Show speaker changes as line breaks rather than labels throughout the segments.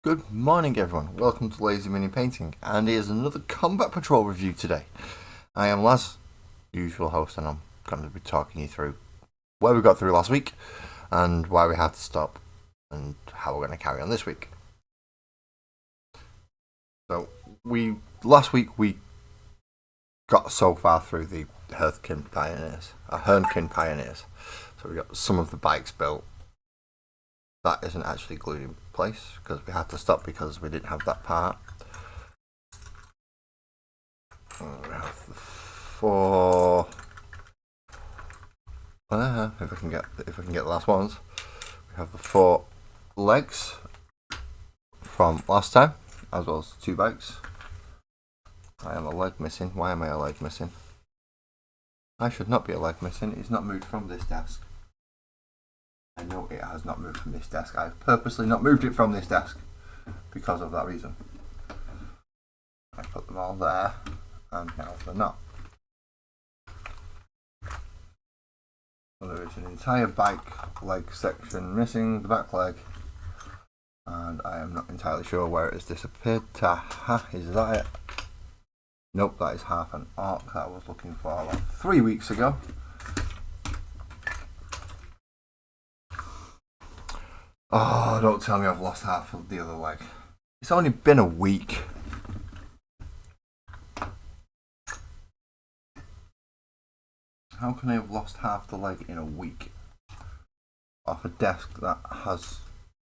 Good morning, everyone. Welcome to Lazy Mini Painting, and here's another Combat Patrol review today. I am Laz, usual host, and I'm going to be talking you through where we got through last week and why we had to stop and how we're going to carry on this week. So, last week we got so far through the Hernkyn Pioneers. So we got some of the bikes built. That isn't actually glued in place because we had to stop because we didn't have that part. We have the four. If I can get the last ones, we have the four legs from last time, as well as the two bikes. I am a leg missing. Why am I a leg missing? I should not be a leg missing. It's not moved from this desk. I know it has not moved from this desk. I've purposely not moved it from this desk because of that reason. I put them all there, and now they're not. So there is an entire bike leg section missing, the back leg, and I am not entirely sure where it has disappeared. Is that it? Nope, that is half an arc that I was looking for like 3 weeks ago. Oh, don't tell me I've lost half of the other leg. It's only been a week. How can I have lost half the leg in a week? Off a desk that has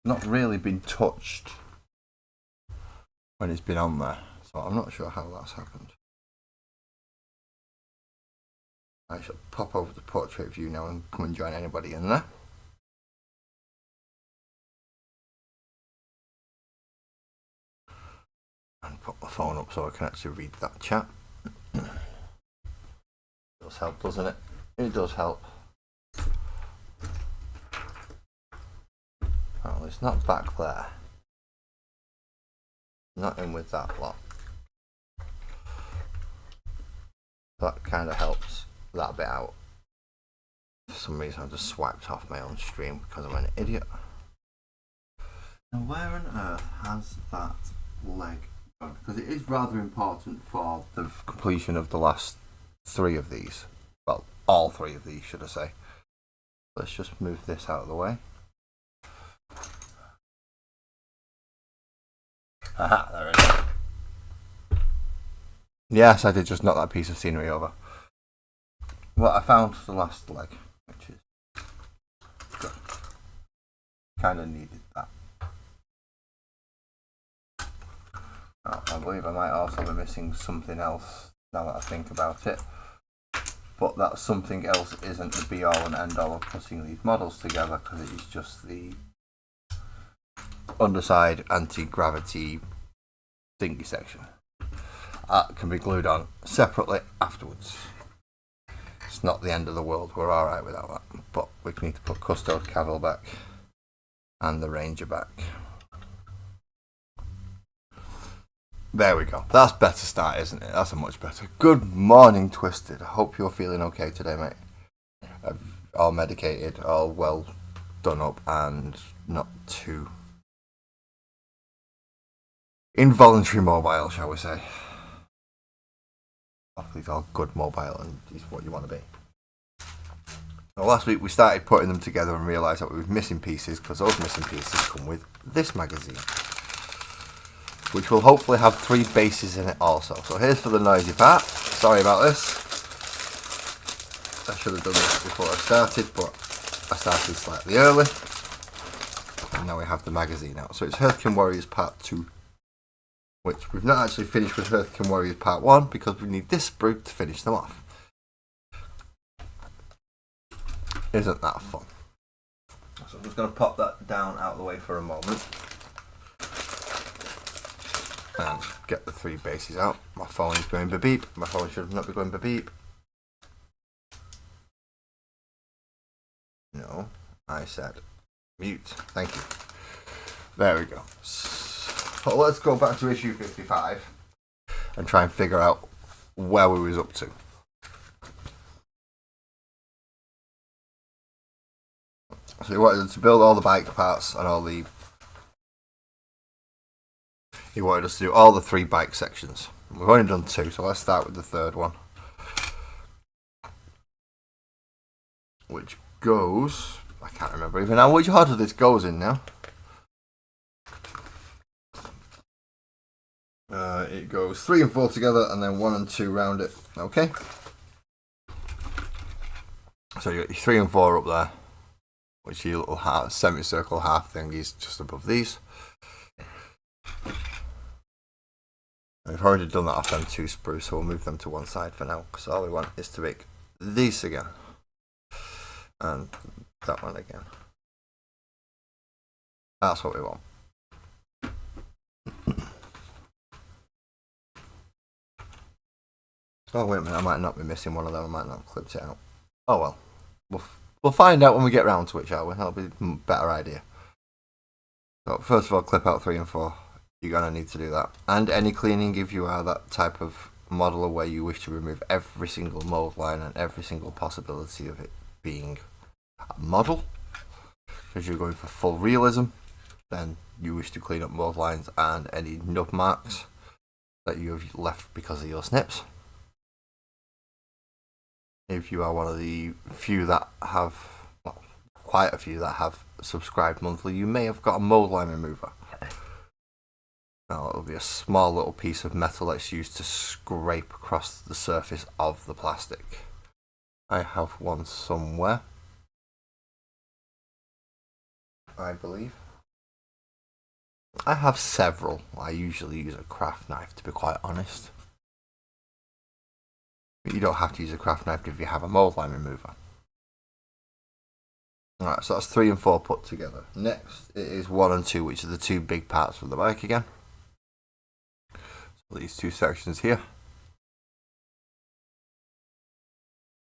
not really been touched when it's been on there. So I'm not sure how that's happened. I shall pop over to portrait view now and come and join anybody in there. And put my phone up so I can actually read that chat. It does help, doesn't it? It does help. Oh, it's not back there. Not in with that lot. That kind of helps that bit out. For some reason I just swiped off my own stream because I'm an idiot. Now where on earth has that leg gone? Because it is rather important for the completion of the last three of these. Well, all three of these, should I say. Let's just move this out of the way. Aha, there it is. Yes, I did just knock that piece of scenery over. Well, I found the last leg, which is good. Kind of needed that. Oh, I believe I might also be missing something else now that I think about it. But that something else isn't the be all and end all of putting these models together, because it is just the underside anti-gravity thingy section. That can be glued on separately afterwards. It's not the end of the world, we're alright without that. But we need to put Custode Cavill back and the Ranger back. There we go. That's better start, isn't it? That's a much better. Good morning, Twisted. I hope you're feeling okay today, mate. All medicated, all well done up, and not too involuntary mobile, shall we say. Hopefully it's all good mobile and is what you want to be. Well, last week we started putting them together and realised that we were missing pieces, because those missing pieces come with this magazine, which will hopefully have 3 bases in it also. So here's for the noisy part. Sorry about this. I should have done this before I started, but I started slightly early. And now we have the magazine out. So it's Hernkyn Warriors Part 2, which we've not actually finished with Hernkyn Warriors Part 1 because we need this sprue to finish them off. Isn't that fun? So I'm just going to pop that down out of the way for a moment. And get the 3 bases out. My phone is going beep beep. My phone should not be going beep beep. No, I said mute. Thank you. There we go. So let's go back to issue 55 and try and figure out where we was up to. So we wanted to build all the bike parts and all the He wanted us to do all the 3 bike sections. We've only done 2, so let's start with the third one, which goes, I can't remember even now which order this goes in now. It goes 3 and 4 together, and then 1 and 2 round it. Okay. So you got your 3 and 4 up there, which your little semicircle half thing is just above these. We've already done that off them 2 sprues, so we'll move them to one side for now, because all we want is to make these again. And that one again. That's what we want. Oh, wait a minute, I might not be missing one of them, I might not have clipped it out. Oh well. We'll find out when we get round to it, shall we? That'll be a better idea. So, first of all, clip out 3 and 4. You're going to need to do that. And any cleaning, if you are that type of modeler where you wish to remove every single mold line and every single possibility of it being a model, because you're going for full realism, then you wish to clean up mold lines and any nub marks that you have left because of your snips. If you are one of the few that have, well, quite a few that have subscribed monthly, you may have got a mold line remover. Now it'll be a small little piece of metal that's used to scrape across the surface of the plastic. I have one somewhere, I believe. I have several. I usually use a craft knife, to be quite honest. But you don't have to use a craft knife if you have a mold line remover. Alright, so that's 3 and 4 put together. Next it is 1 and 2, which are the 2 big parts for the bike again. So these 2 sections here.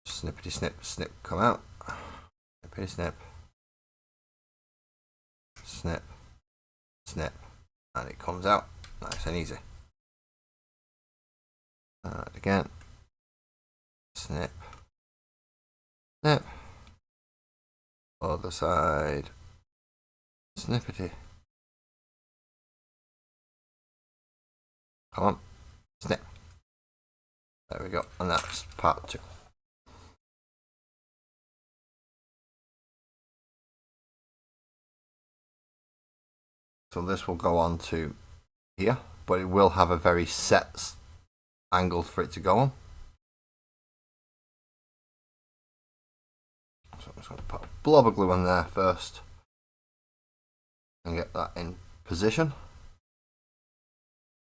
Snippety snip, snip, come out. Snippety snip. Snip. Snip. And it comes out. Nice and easy. And again. Snip. Snip. Other side. Snippety. Come on. Snip. There we go. And that's part 2. So this will go on to here, but it will have a very set angle for it to go on. So I'm just going to put a blob of glue on there first and get that in position,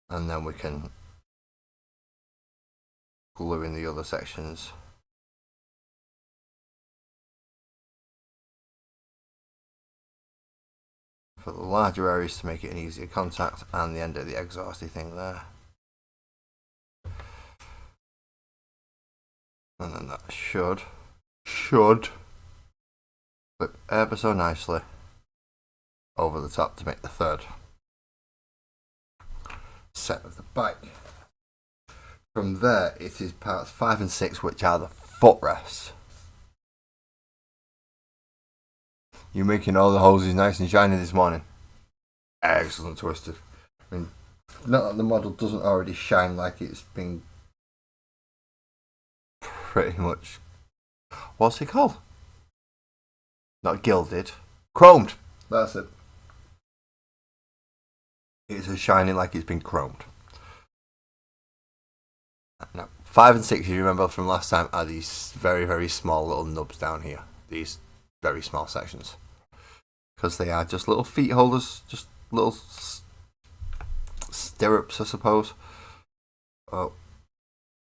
and then we can glue in the other sections. For the larger areas to make it an easier contact, and the end of the exhausty thing there. And then that should clip ever so nicely over the top to make the third set of the bike. From there it is parts 5 and 6, which are the footrests. You're making all the hoses nice and shiny this morning. Excellent, Twisted. I mean, not that the model doesn't already shine like it's been pretty much... What's it called? Not gilded. Chromed. That's it. It's as shiny like it's been chromed. Now, 5 and 6, if you remember from last time, are these very, very small little nubs down here. These very small sections. Because they are just little feet holders, just little stirrups, I suppose. Oh,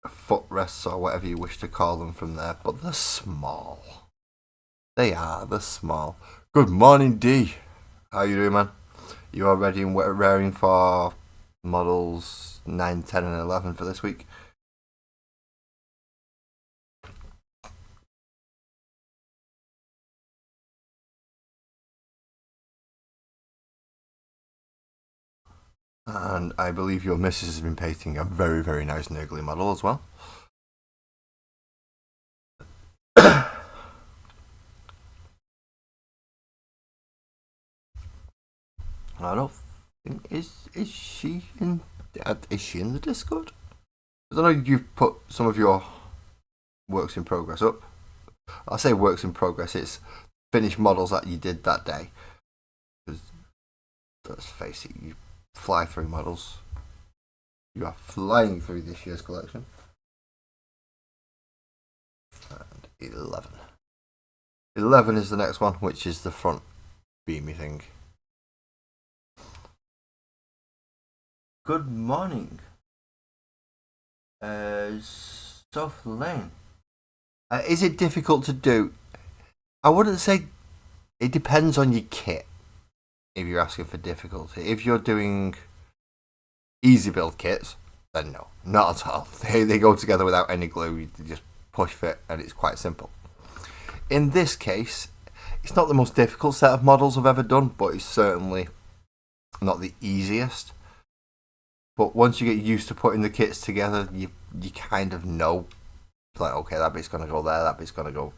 footrests or whatever you wish to call them from there. But they're small. They're small. Good morning, D. How you doing, man? You all ready and raring for models 9, 10 and 11 for this week? And I believe your missus has been painting a very, very nice Nurgly model as well. I don't Is she in the Discord? I know you've put some of your works in progress up. I say works in progress. It's finished models that you did that day. Because let's face it, you fly through models. You are flying through this year's collection. And 11. 11 is the next one, which is the front beamy thing. Good morning. South Lane. Is it difficult to do? I wouldn't say. It depends on your kit. If you're asking for difficulty, if you're doing easy build kits, then no, not at all. They go together without any glue. You just push fit, and it's quite simple. In this case, it's not the most difficult set of models I've ever done, but it's certainly not the easiest. But once you get used to putting the kits together, you kind of know, like, okay, that bit's going to go there, that bit's going to go,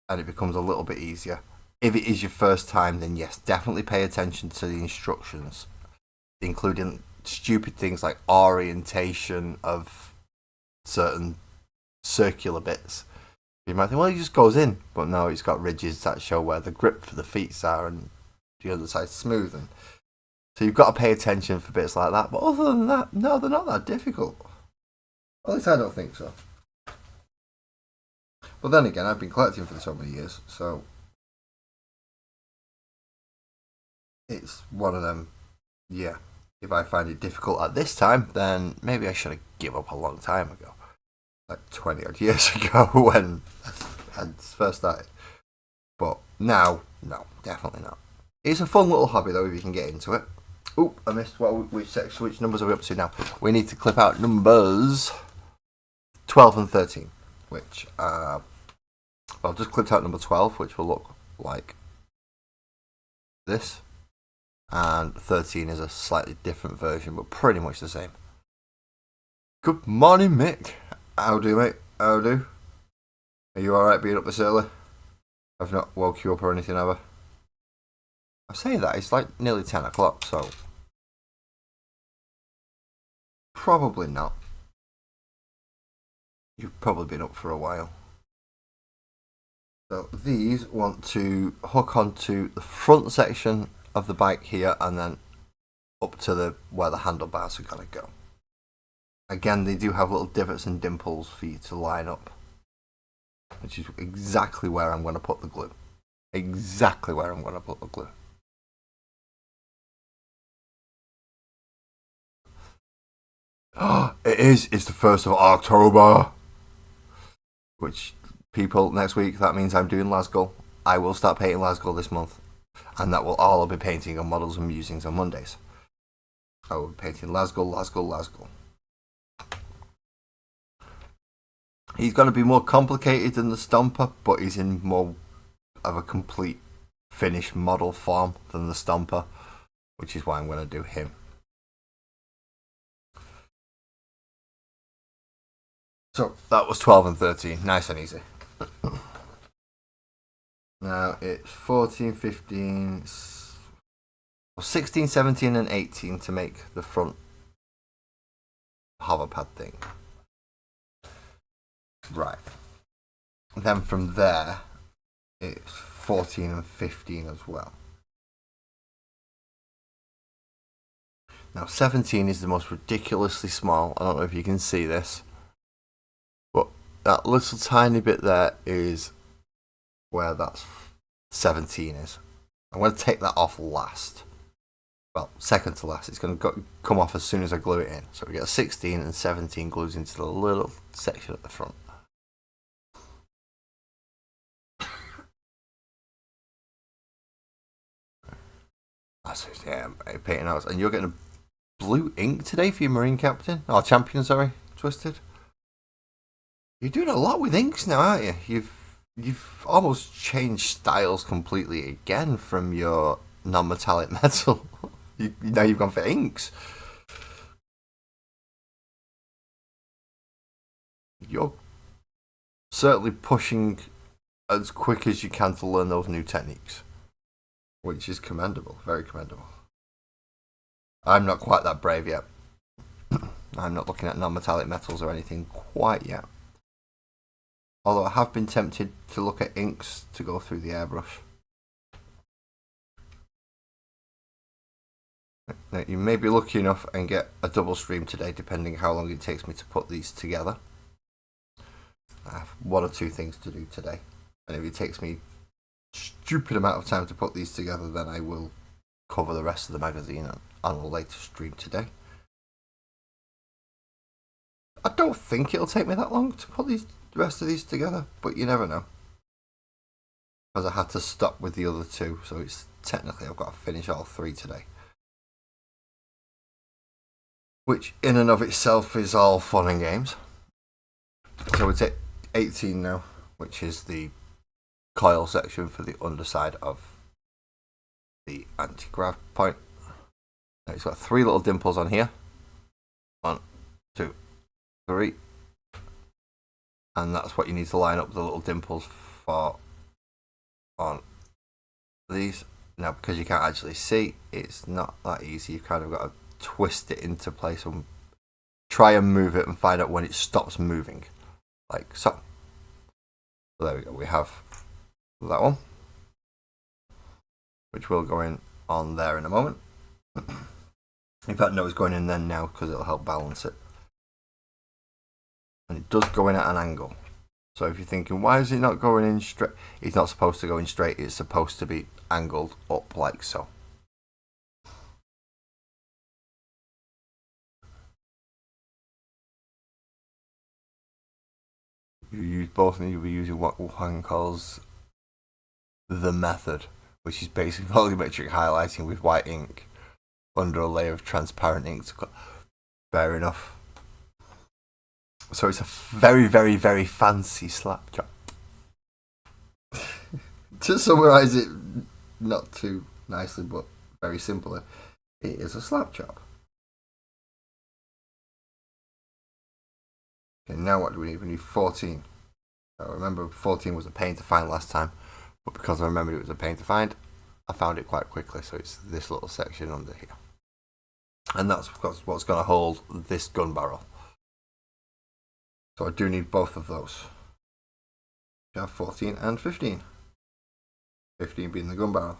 and it becomes a little bit easier. If it is your first time, then yes, definitely pay attention to the instructions, including stupid things like orientation of certain circular bits. You might think, well, it just goes in, but no, it's got ridges that show where the grip for the feet are, and the other side's smooth, and so you've got to pay attention for bits like that. But other than that, no, they're not that difficult. At least I don't think so. But then again, I've been collecting for so many years, so it's one of them. Yeah, if I find it difficult at this time, then maybe I should have given up a long time ago, like 20 odd years ago when I first started. But now, no, definitely not. It's a fun little hobby though if you can get into it. Oh, I missed which numbers are we up to now? We need to clip out numbers 12 and 13, which I've just clipped out number 12, which will look like this, and 13 is a slightly different version, but pretty much the same. Good morning, Mick. How do, mate? How do? Are you alright being up this early? I've not woke you up or anything, have I? I say that, it's like nearly 10 o'clock, so probably not. You've probably been up for a while. So these want to hook onto the front section of the bike here and then up to where the handlebars are going to go. Again, they do have little divots and dimples for you to line up, which is exactly where I'm going to put the glue. Exactly where I'm going to put the glue. It is. It's the 1st of October. Which, people, next week, that means I'm doing Lasgull. I will start painting Lasgull this month. And that will all be painting on models and musings on Mondays. I will be painting Lasgull. He's going to be more complicated than the Stomper, but he's in more of a complete finished model form than the Stomper, which is why I'm going to do him. So that was 12 and 13, nice and easy. Now it's 14, 15, 16, 17 and 18 to make the front hover pad thing. Right. Then from there, it's 14 and 15 as well. Now 17 is the most ridiculously small. I don't know if you can see this, but that little tiny bit there is where that's 17 is. I'm going to take that off last. Well, second to last. It's going to come off as soon as I glue it in. So we get a 16 and 17 glues into the little section at the front. Yeah, painting out. And you're getting a blue ink today for your Marine Captain? Oh, Champion, sorry. Twisted. You're doing a lot with inks now, aren't you? You've almost changed styles completely again from your non-metallic metal. Now you've gone for inks. You're certainly pushing as quick as you can to learn those new techniques, which is commendable, very commendable. I'm not quite that brave yet. I'm not looking at non-metallic metals or anything quite yet. Although I have been tempted to look at inks to go through the airbrush. Now, you may be lucky enough and get a double stream today, depending how long it takes me to put these together. I have one or two things to do today, and if it takes me a stupid amount of time to put these together, then I will cover the rest of the magazine on a later stream today. I don't think it'll take me that long to put the rest of these together, but you never know. Because I had to stop with the other two, so it's technically I've got to finish all three today. Which in and of itself is all fun and games. So it's 18 now, which is the coil section for the underside of the anti-grav point. Now it's got 3 little dimples on here. 1, 2, 3. And that's what you need to line up the little dimples for on these. Now, because you can't actually see, it's not that easy. You've kind of got to twist it into place and try and move it and find out when it stops moving, like so. So there we go, we have that one, which will go in on there in a moment. In fact, no, it's going in then now because it'll help balance it. And it does go in at an angle. So if you're thinking, why is it not going in straight? It's not supposed to go in straight, it's supposed to be angled up like so. You use both, and you'll be using what Juan calls the method, which is basically volumetric highlighting with white ink under a layer of transparent ink. Fair enough. So it's a very, very, very fancy slap job. To summarise it not too nicely, but very simply, it is a slap job. Okay, now what do we need? We need 14. I remember 14 was a pain to find last time, but because I remembered it was a pain to find, I found it quite quickly. So it's this little section under here. And that's what's going to hold this gun barrel. So I do need both of those. We have 14 and 15. 15 being the gun barrel.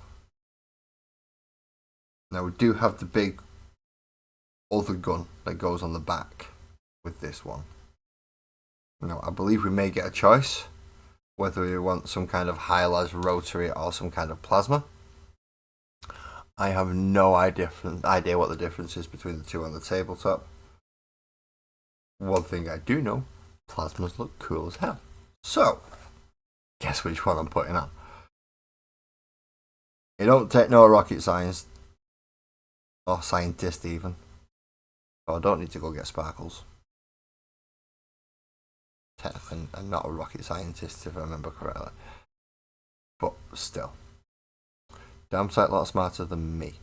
Now we do have the big other gun that goes on the back with this one. Now I believe we may get a choice whether we want some kind of high-las rotary or some kind of plasma. I have no idea what the difference is between the two on the tabletop. One thing I do know, plasmas look cool as hell. So, guess which one I'm putting on. It don't take no rocket science, or scientist even. So I don't need to go get sparkles. Technically, I'm not a rocket scientist if I remember correctly. But still. Damn sight a lot smarter than me.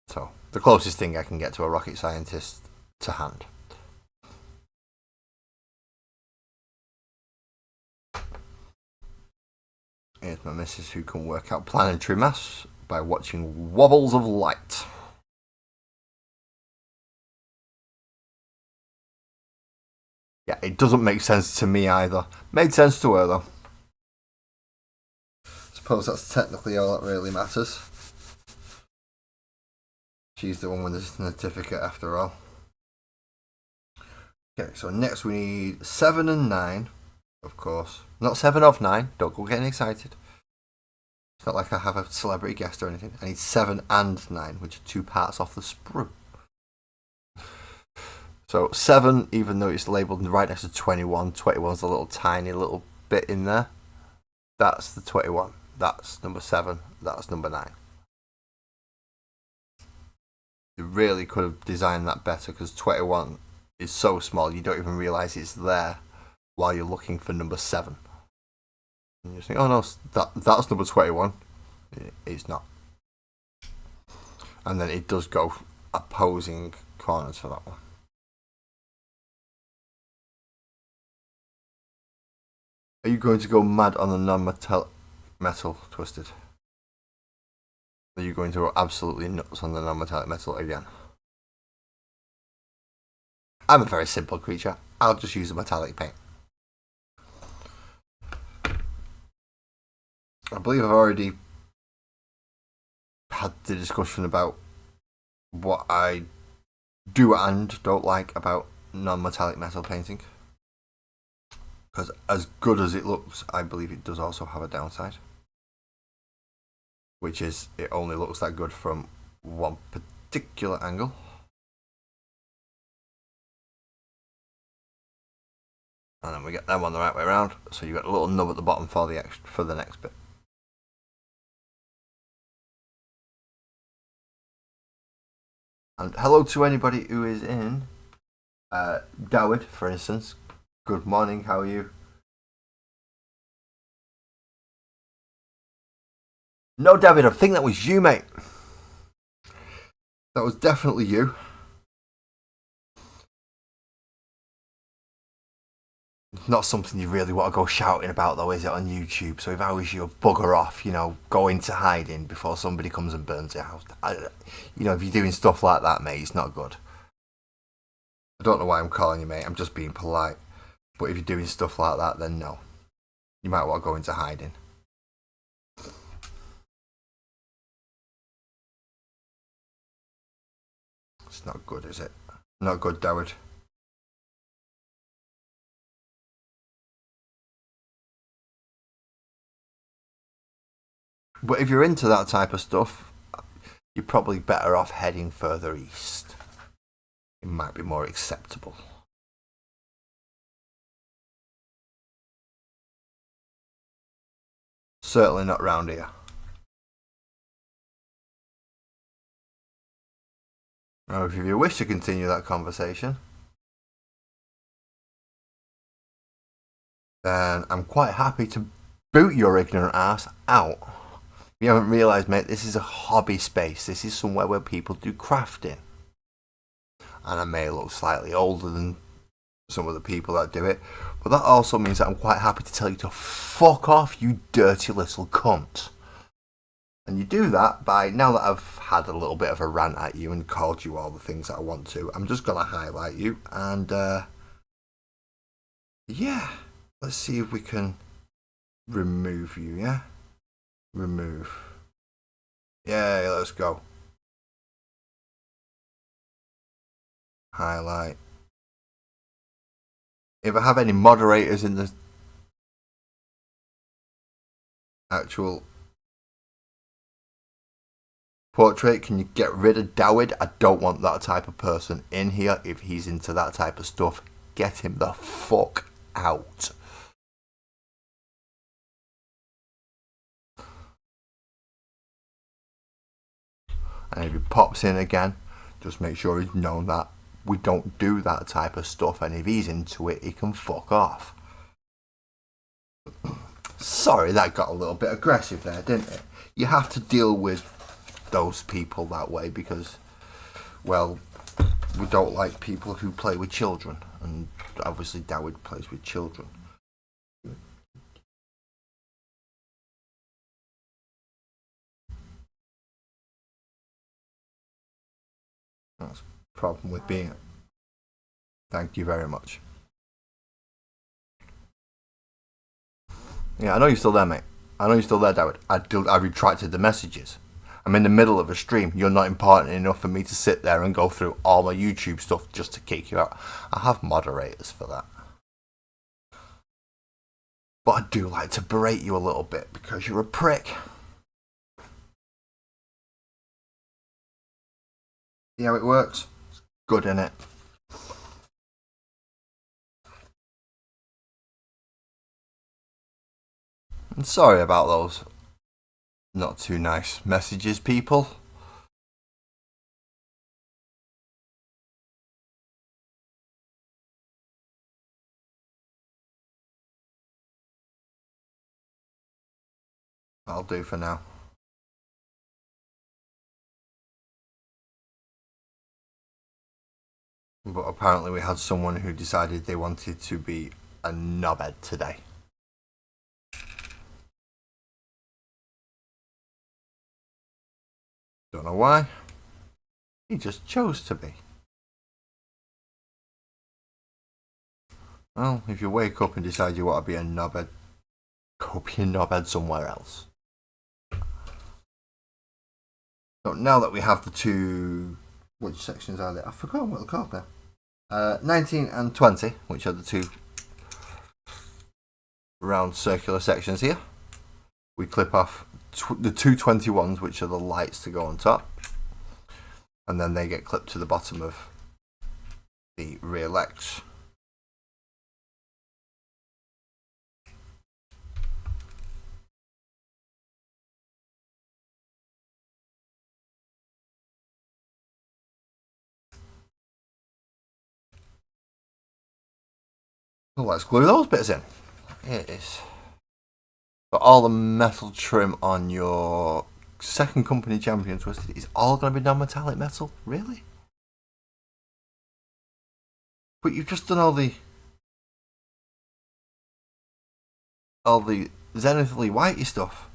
So, the closest thing I can get to a rocket scientist to hand. Here's my missus who can work out planetary mass by watching wobbles of light. Yeah, it doesn't make sense to me either. Made sense to her though. Suppose that's technically all that really matters. She's the one with the certificate after all. Okay, so next we need 7 and 9, of course. Not 7 of 9, don't go getting excited. It's not like I have a celebrity guest or anything. I need 7 and 9, which are 2 parts off the sprue. So 7, even though it's labelled right next to 21, 21's a little tiny little bit in there. That's the 21. That's number 7. That's number 9. You really could have designed that better because 21 is so small you don't even realise it's there while you're looking for number 7. And you think, oh no, that's number 21. It's not. And then it does go opposing corners for that one. Are you going to go mad on the non-metal Twisted? Are you going to go absolutely nuts on the non-metallic metal again? I'm a very simple creature. I'll just use a metallic paint. I believe I've already had the discussion about what I do and don't like about non-metallic metal painting. Because as good as it looks, I believe it does also have a downside. Which is, it only looks that good from one particular angle. And then we get them on the right way around, so you got a little nub at the bottom for the next bit. And hello to anybody who is in. Dawid, for instance. Good morning, how are you? No, David, I think that was you, mate. That was definitely you. Not something you really want to go shouting about, though, is it, on YouTube? So if I was you, bugger off, go into hiding before somebody comes and burns your house. If you're doing stuff like that, mate, it's not good. I don't know why I'm calling you, mate. I'm just being polite. But if you're doing stuff like that, then no. You might want to go into hiding. It's not good, is it? Not good, Dawid. But if you're into that type of stuff, you're probably better off heading further east. It might be more acceptable. Certainly not round here. Now, if you wish to continue that conversation, then I'm quite happy to boot your ignorant ass out. If you haven't realised, mate, this is a hobby space. This is somewhere where people do crafting. And I may look slightly older than some of the people that do it, but that also means that I'm quite happy to tell you to fuck off, you dirty little cunt. And you do that by, now that I've had a little bit of a rant at you and called you all the things that I want to, I'm just going to highlight you and, yeah, let's see if we can remove you, yeah? Remove. Yeah, let's go. Highlight. If I have any moderators in the actual portrait, can you get rid of Dawid? I don't want that type of person in here. If he's into that type of stuff, get him the fuck out. And if he pops in again, just make sure he's known that we don't do that type of stuff, and if he's into it, he can fuck off. Sorry, that got a little bit aggressive there, didn't it? You have to deal with those people that way because, well, we don't like people who play with children, and obviously Dawid plays with children. That's the problem with being. Thank you very much. Yeah, I know you're still there, mate. I know you're still there, Dawid. I retracted the messages. I'm in the middle of a stream. You're not important enough for me to sit there and go through all my YouTube stuff just to kick you out. I have moderators for that. But I do like to berate you a little bit because you're a prick. See how it works? It's good, innit? I'm sorry about those not too nice messages, people. That'll do for now. But apparently we had someone who decided they wanted to be a knobhead today. Don't know why. He just chose to be. Well, if you wake up and decide you want to be a knobhead, go be a knobhead somewhere else. So now that we have the two, which sections are there? I forgot what they're called now. 19 and 20, which are the two round circular sections here. We clip off the two 21s, which are the lights to go on top, and then they get clipped to the bottom of the rear legs. So let's glue those bits in. It is. But all the metal trim on your second company Champion Twisted is all going to be non-metallic metal? Really? But you've just done all the zenithally whitey stuff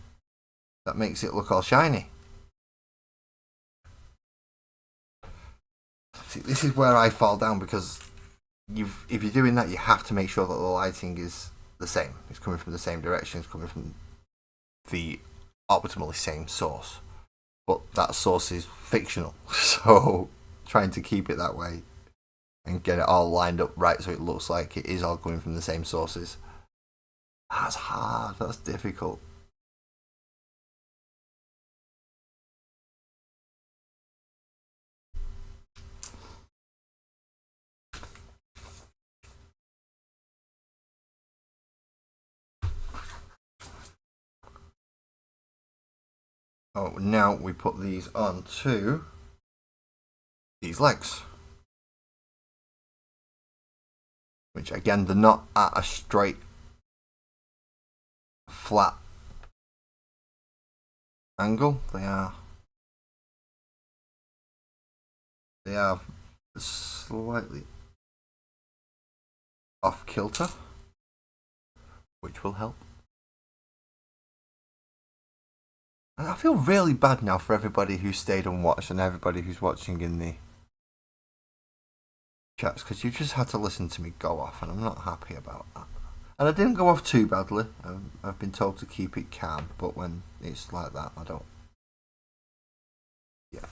that makes it look all shiny. See, this is where I fall down, because if you're doing that, you have to make sure that the lighting is the same. It's coming from the same direction. It's coming from the optimally same source. But that source is fictional, so trying to keep it that way and get it all lined up right so it looks like it is all coming from the same sources, that's hard. That's difficult. Oh, now we put these onto these legs, which again, they're not at a straight, flat angle. They are slightly off kilter, which will help. And I feel really bad now for everybody who stayed and watched, and everybody who's watching in the chats, because you just had to listen to me go off, and I'm not happy about that. And I didn't go off too badly. I've been told to keep it calm, but when it's like that, I don't. Yeah,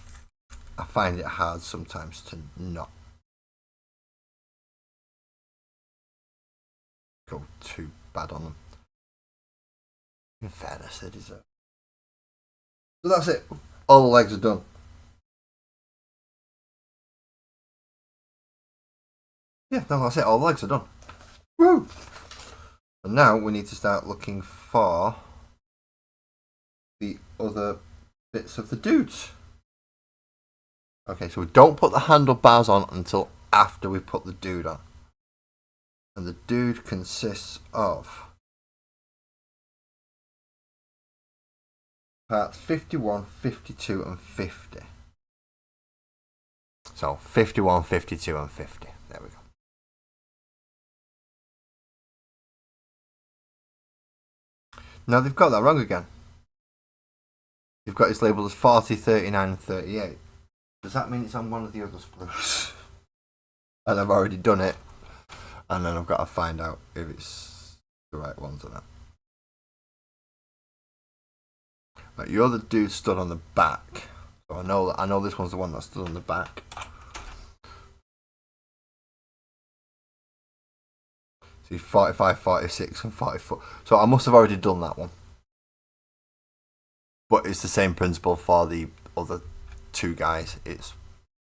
I find it hard sometimes to not go too bad on them. In fairness, they deserve. So that's it. All the legs are done. Yeah, no, that's it. All the legs are done. Woo! And now we need to start looking for the other bits of the dudes. Okay, so we don't put the handlebars on until after we put the dude on. And the dude consists of parts 51, 52 and 50. So 51, 52 and 50. There we go. Now they've got that wrong again. They've got it labelled as 40, 39 and 38. Does that mean it's on one of the other sprues? And I've already done it. And then I've got to find out if it's the right ones or not. Right, your other dude stood on the back. So I know this one's the one that stood on the back. See, 45, 46 and 44. So I must have already done that one. But it's the same principle for the other two guys. It's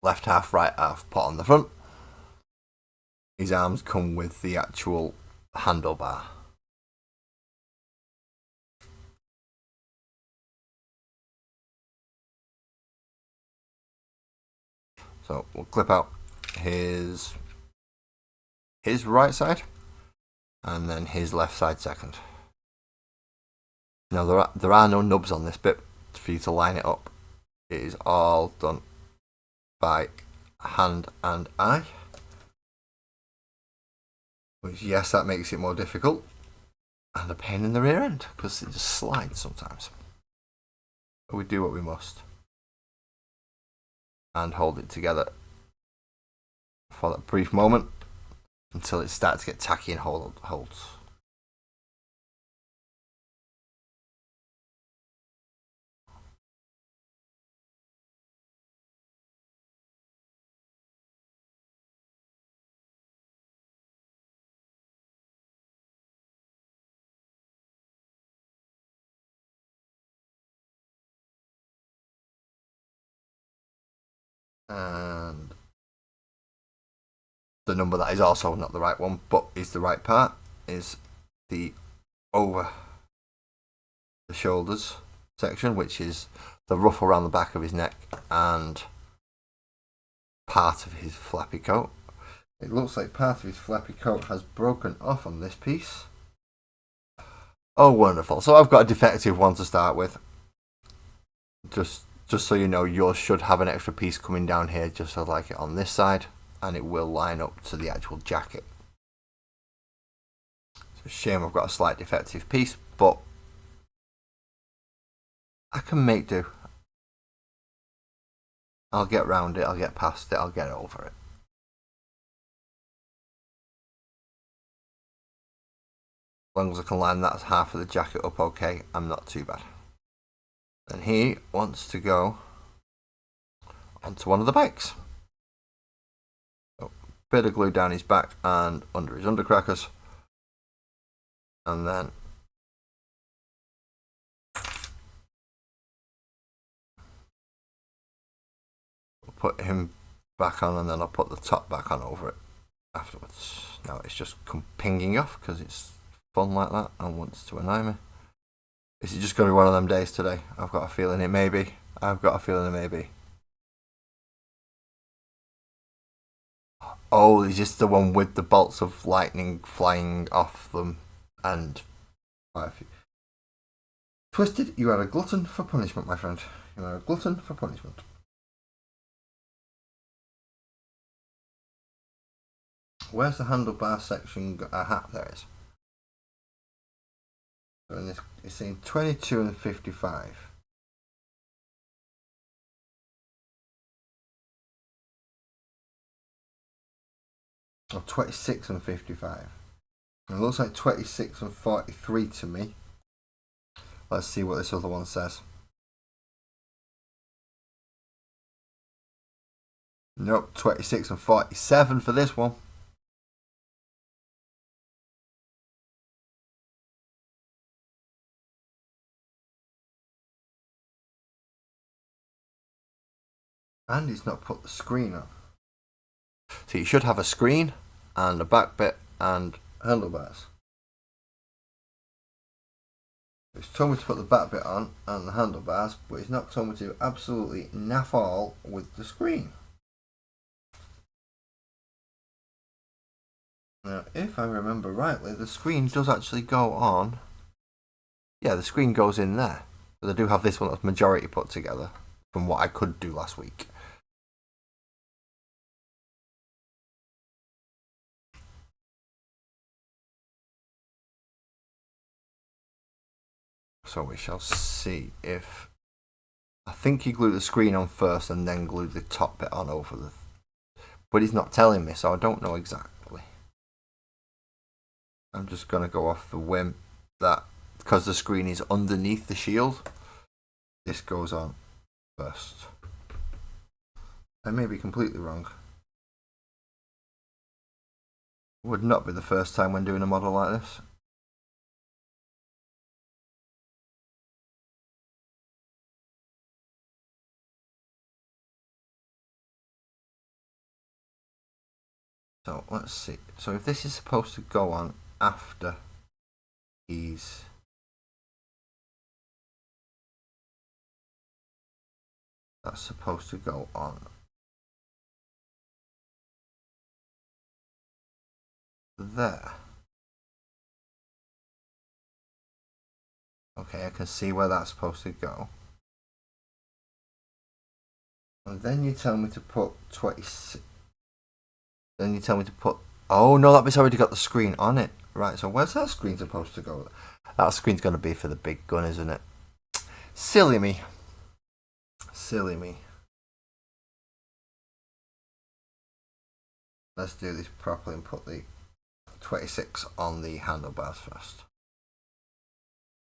left half, right half, put on the front. His arms come with the actual handlebar. So we'll clip out his right side and then his left side second. Now there are no nubs on this bit for you to line it up. It is all done by hand and eye. Which, yes, that makes it more difficult and a pain in the rear end because it just slides sometimes. But we do what we must. and hold it together for that brief moment until it starts to get tacky and holds. And the number that is also not the right one, but is the right part, is the over the shoulders section, which is the ruff around the back of his neck and part of his flappy coat. It looks like part of his flappy coat has broken off on this piece. Oh, wonderful. So I've got a defective one to start with. Just so you know, yours should have an extra piece coming down here, just so like it on this side, and it will line up to the actual jacket. It's a shame I've got a slight defective piece, but I can make do. I'll get round it, I'll get past it, I'll get over it. As long as I can line that half of the jacket up okay, I'm not too bad. And he wants to go onto one of the bikes. So, bit of glue down his back and under his undercrackers. And then we'll put him back on, and then I'll put the top back on over it afterwards. Now it's just pinging off because it's fun like that and wants to annoy me. Is it just going to be one of them days today? I've got a feeling it may be. Oh, is this the one with the bolts of lightning flying off them and quite a few? Twisted, you are a glutton for punishment, my friend. You are a glutton for punishment. Where's the handlebar section? Aha, there it is. So in this, it's saying 22 and 55. Or 26 and 55. It looks like 26 and 43 to me. Let's see what this other one says. Nope, 26 and 47 for this one. And he's not put the screen on. So you should have a screen and a back bit and handlebars. He's told me to put the back bit on and the handlebars, but he's not told me to absolutely naff all with the screen. Now, if I remember rightly, the screen does actually go on. Yeah, the screen goes in there. But I do have this one that's majority put together from what I could do last week. So we shall see if... I think he glued the screen on first and then glued the top bit on over the... But he's not telling me, so I don't know exactly. I'm just going to go off the whim that because the screen is underneath the shield, this goes on first. I may be completely wrong. Would not be the first time when doing a model like this. So let's see. So if this is supposed to go on after he's... That's supposed to go on there. Okay, I can see where that's supposed to go. And then you tell me to put 26. Then you tell me to put... Oh no, that bit's already got the screen on it. Right, so where's that screen supposed to go? That screen's going to be for the big gun, isn't it? Silly me. Silly me. let's do this properly and put the 26 on the handlebars first.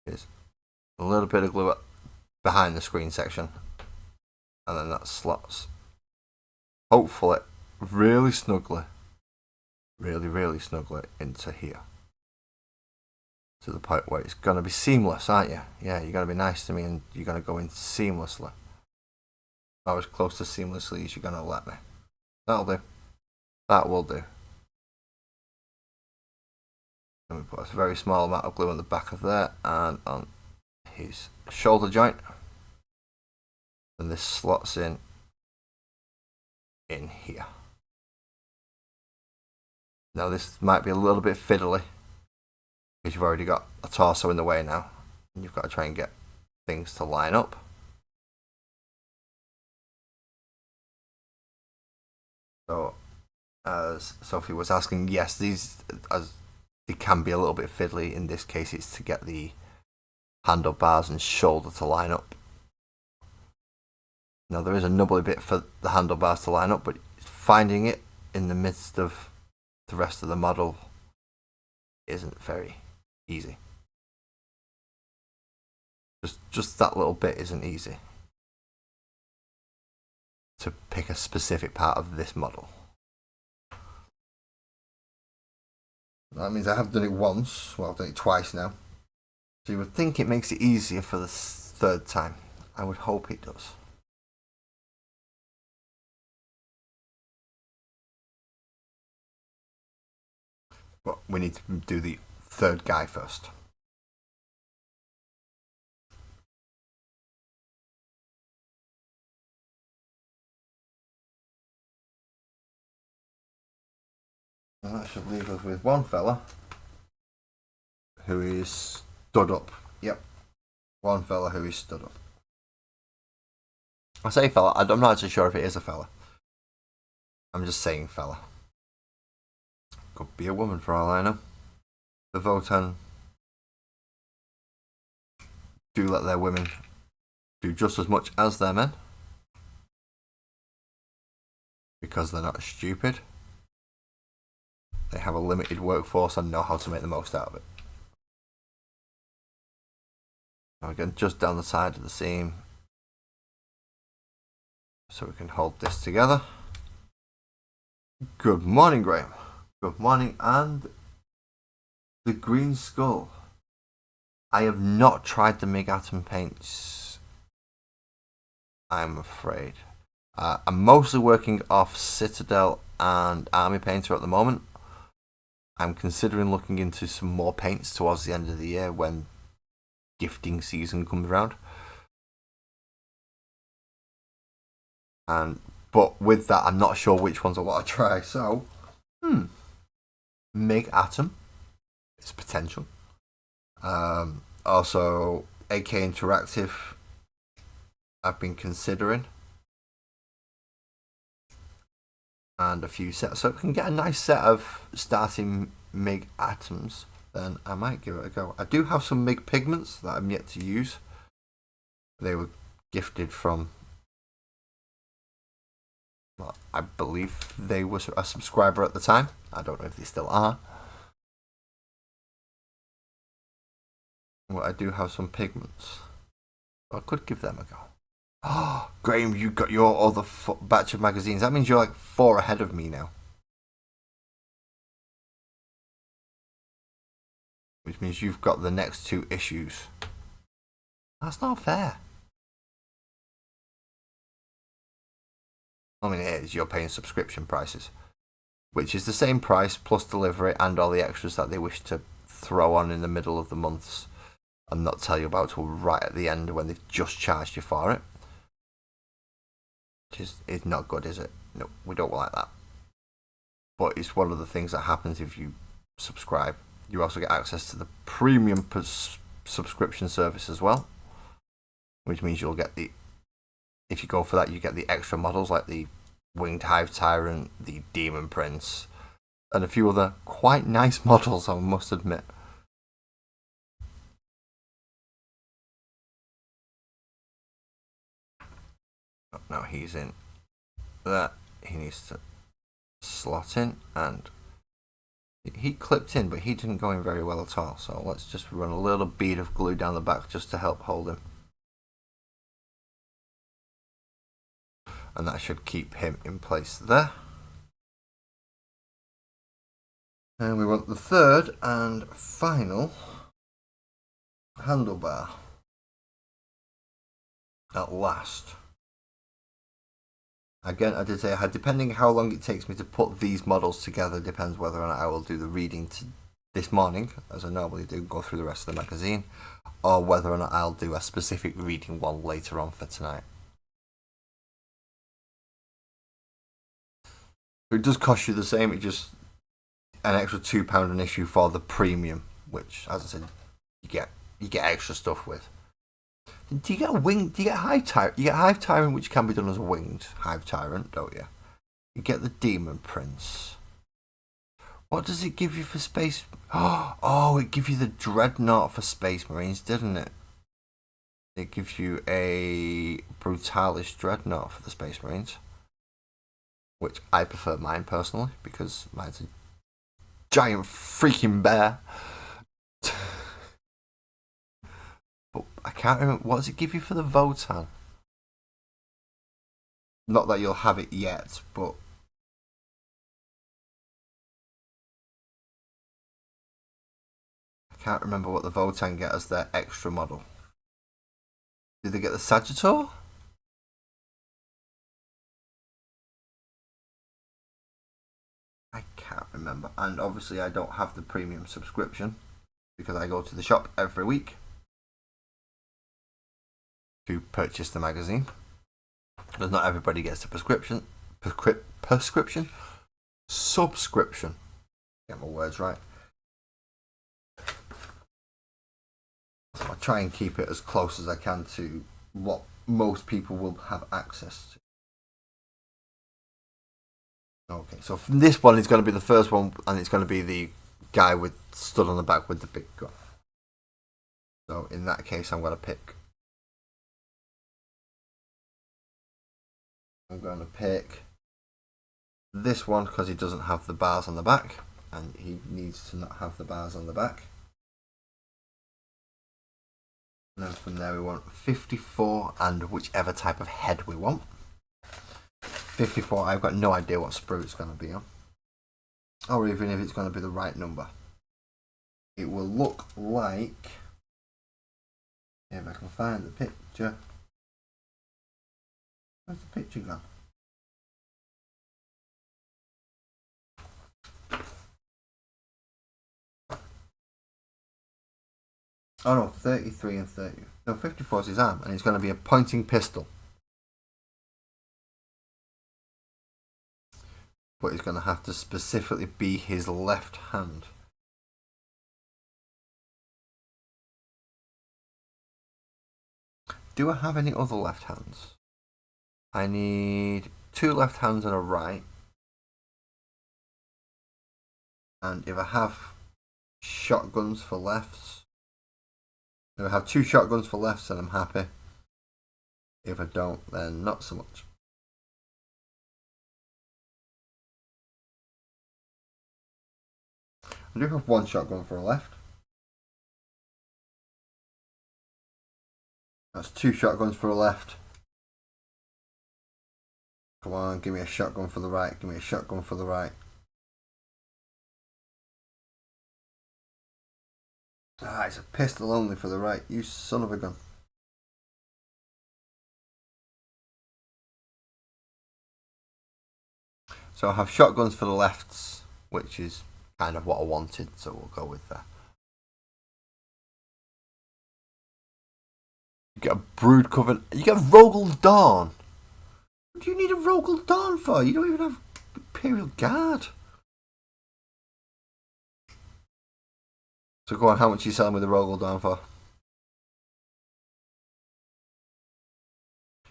Here's a little bit of glue behind the screen section, and then that slots hopefully really snugly into here, to the point where it's going to be seamless, aren't you? Yeah, you're going to be nice to me and you're going to go in seamlessly, or as close to seamlessly as you're going to let me. That'll do. That will do. And we put a very small amount of glue on the back of there and on his shoulder joint, and this slots in here. Now this might be a little bit fiddly because you've already got a torso in the way now, and you've got to try and get things to line up. So, as Sophie was asking, yes, these they can be a little bit fiddly. In this case, it's to get the handlebars and shoulder to line up. Now there is a nubbly bit for the handlebars to line up, but finding it in the midst of the rest of the model isn't very easy. Just that little bit isn't easy to pick a specific part of this model. That means I have done it once. Well, I've done it twice now. So you would think it makes it easier for the third time. I would hope it does. But we need to do the third guy first. And that should leave us with one fella who is stood up. Yep. One fella who is stood up. I say fella, I'm not actually sure if it is a fella. I'm just saying fella. Could be a woman for all I know. The Votan do let their women do just as much as their men, because they're not stupid. They have a limited workforce and know how to make the most out of it. Now again, just down the side of the seam, so we can hold this together. Good morning, Graham. Good morning. And the green skull. I have not tried the MIG Atom paints, I'm afraid. I'm mostly working off Citadel and Army Painter at the moment. I'm considering looking into some more paints towards the end of the year when gifting season comes around. But with that, I'm not sure which ones I want to try. So, MIG Atom, it's potential. Also, AK Interactive, I've been considering. And a few sets. So if we can get a nice set of starting MIG Atoms, then I might give it a go. I do have some MIG pigments that I'm yet to use. They were gifted from, well, I believe they were a subscriber at the time. I don't know if they still are. Well, I do have some pigments. I could give them a go. Oh, Graham, you got your other batch of magazines. That means you're like 4 ahead of me now. Which means you've got the next 2 issues. That's not fair. I mean, it is. You're paying subscription prices, which is the same price plus delivery and all the extras that they wish to throw on in the middle of the months and not tell you about till right at the end when they've just charged you for it. Which is not good, is it? No, we don't like that. But it's one of the things that happens if you subscribe. You also get access to the premium subscription service as well, which means you'll get if you go for that, you get the extra models like the Winged Hive Tyrant, the Demon Prince, and a few other quite nice models, I must admit. Oh, no, he's in that. He needs to slot in, and he clipped in, but he didn't go in very well at all. So let's just run a little bead of glue down the back just to help hold him. And that should keep him in place there. And we want the third and final handlebar at last. Again, I did say depending how long it takes me to put these models together, depends whether or not I will do the reading this morning, as I normally do, go through the rest of the magazine, or whether or not I'll do a specific reading one later on for tonight. It does cost you the same, it's just an extra £2 an issue for the premium, which, as I said, you get extra stuff with. Do you get a wing? Do you get hive tyrant? You get hive tyrant, which can be done as a winged hive tyrant, don't you? You get the demon prince. What does it give you for space? Oh, it gives you the dreadnought for Space Marines, didn't it? It gives you a brutalis dreadnought for the Space Marines, which I prefer mine personally because mine's a giant freaking bear. But I can't remember, what does it give you for the Votan? Not that you'll have it yet, but I can't remember what the Votan get as their extra model. Do they get the Sagittor? I can't remember. And obviously I don't have the premium subscription because I go to the shop every week to purchase the magazine. Because not everybody gets a subscription. Get my words right. So I try and keep it as close as I can to what most people will have access to. Okay, so this one is going to be the first one, and it's going to be the guy with stood on the back with the big gun. So in that case, I'm going to pick this one because he doesn't have the bars on the back, and he needs to not have the bars on the back. And then from there we want 54 and whichever type of head we want. 54, I've got no idea what sprue it's going to be on, or even if it's going to be the right number. It will look like, if I can find the picture. Where's the picture gone? Oh no, 33 and 30. No, 54 is his arm, and it's going to be a pointing pistol. But it's going to have to specifically be his left hand. Do I have any other left hands? I need 2 left hands and a right. And if I have shotguns for lefts, if I have 2 shotguns for lefts, then I'm happy. If I don't, then not so much. I do have 1 shotgun for a left. That's 2 shotguns for a left. Come on, give me a shotgun for the right. Give me a shotgun for the right. Ah, it's a pistol only for the right. You son of a gun. So I have shotguns for the lefts, which is kind of what I wanted, so we'll go with that. You get a Brood Coven. You get a Rogel Dawn. What do you need a Rogel Dawn for? You don't even have Imperial Guard. So go on, how much are you selling with the Rogel Dawn for?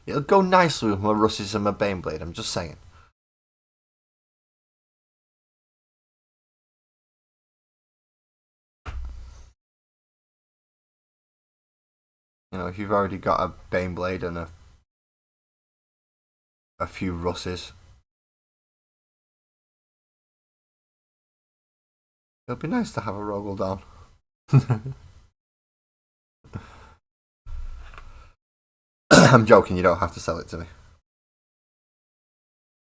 It'll go nicely with my Russes and my Baneblade, I'm just saying. You know, if you've already got a Baneblade and a few Russes, It'll be nice to have a Rogel down. I'm joking, you don't have to sell it to me.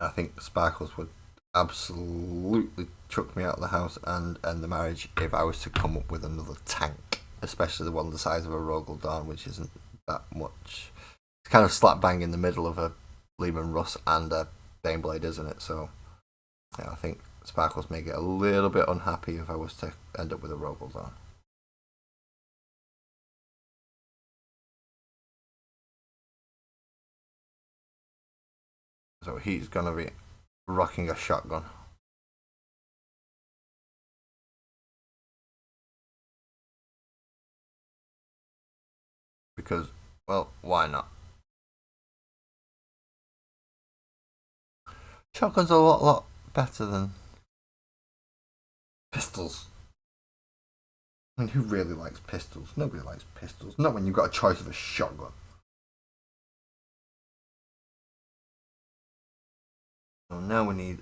I think Sparkles would absolutely chuck me out of the house and end the marriage if I was to come up with another tank, especially the one the size of a Rogel Dawn, which isn't that much. It's kind of slap bang in the middle of a Lehman Russ and a Baneblade, isn't it? So yeah, I think Sparkles may get a little bit unhappy if I was to end up with a Rogel Dawn. So he's going to be rocking a shotgun. Because, well, why not? Shotgun's a lot better than pistols. I mean, who really likes pistols? Nobody likes pistols. Not when you've got a choice of a shotgun. So now we need...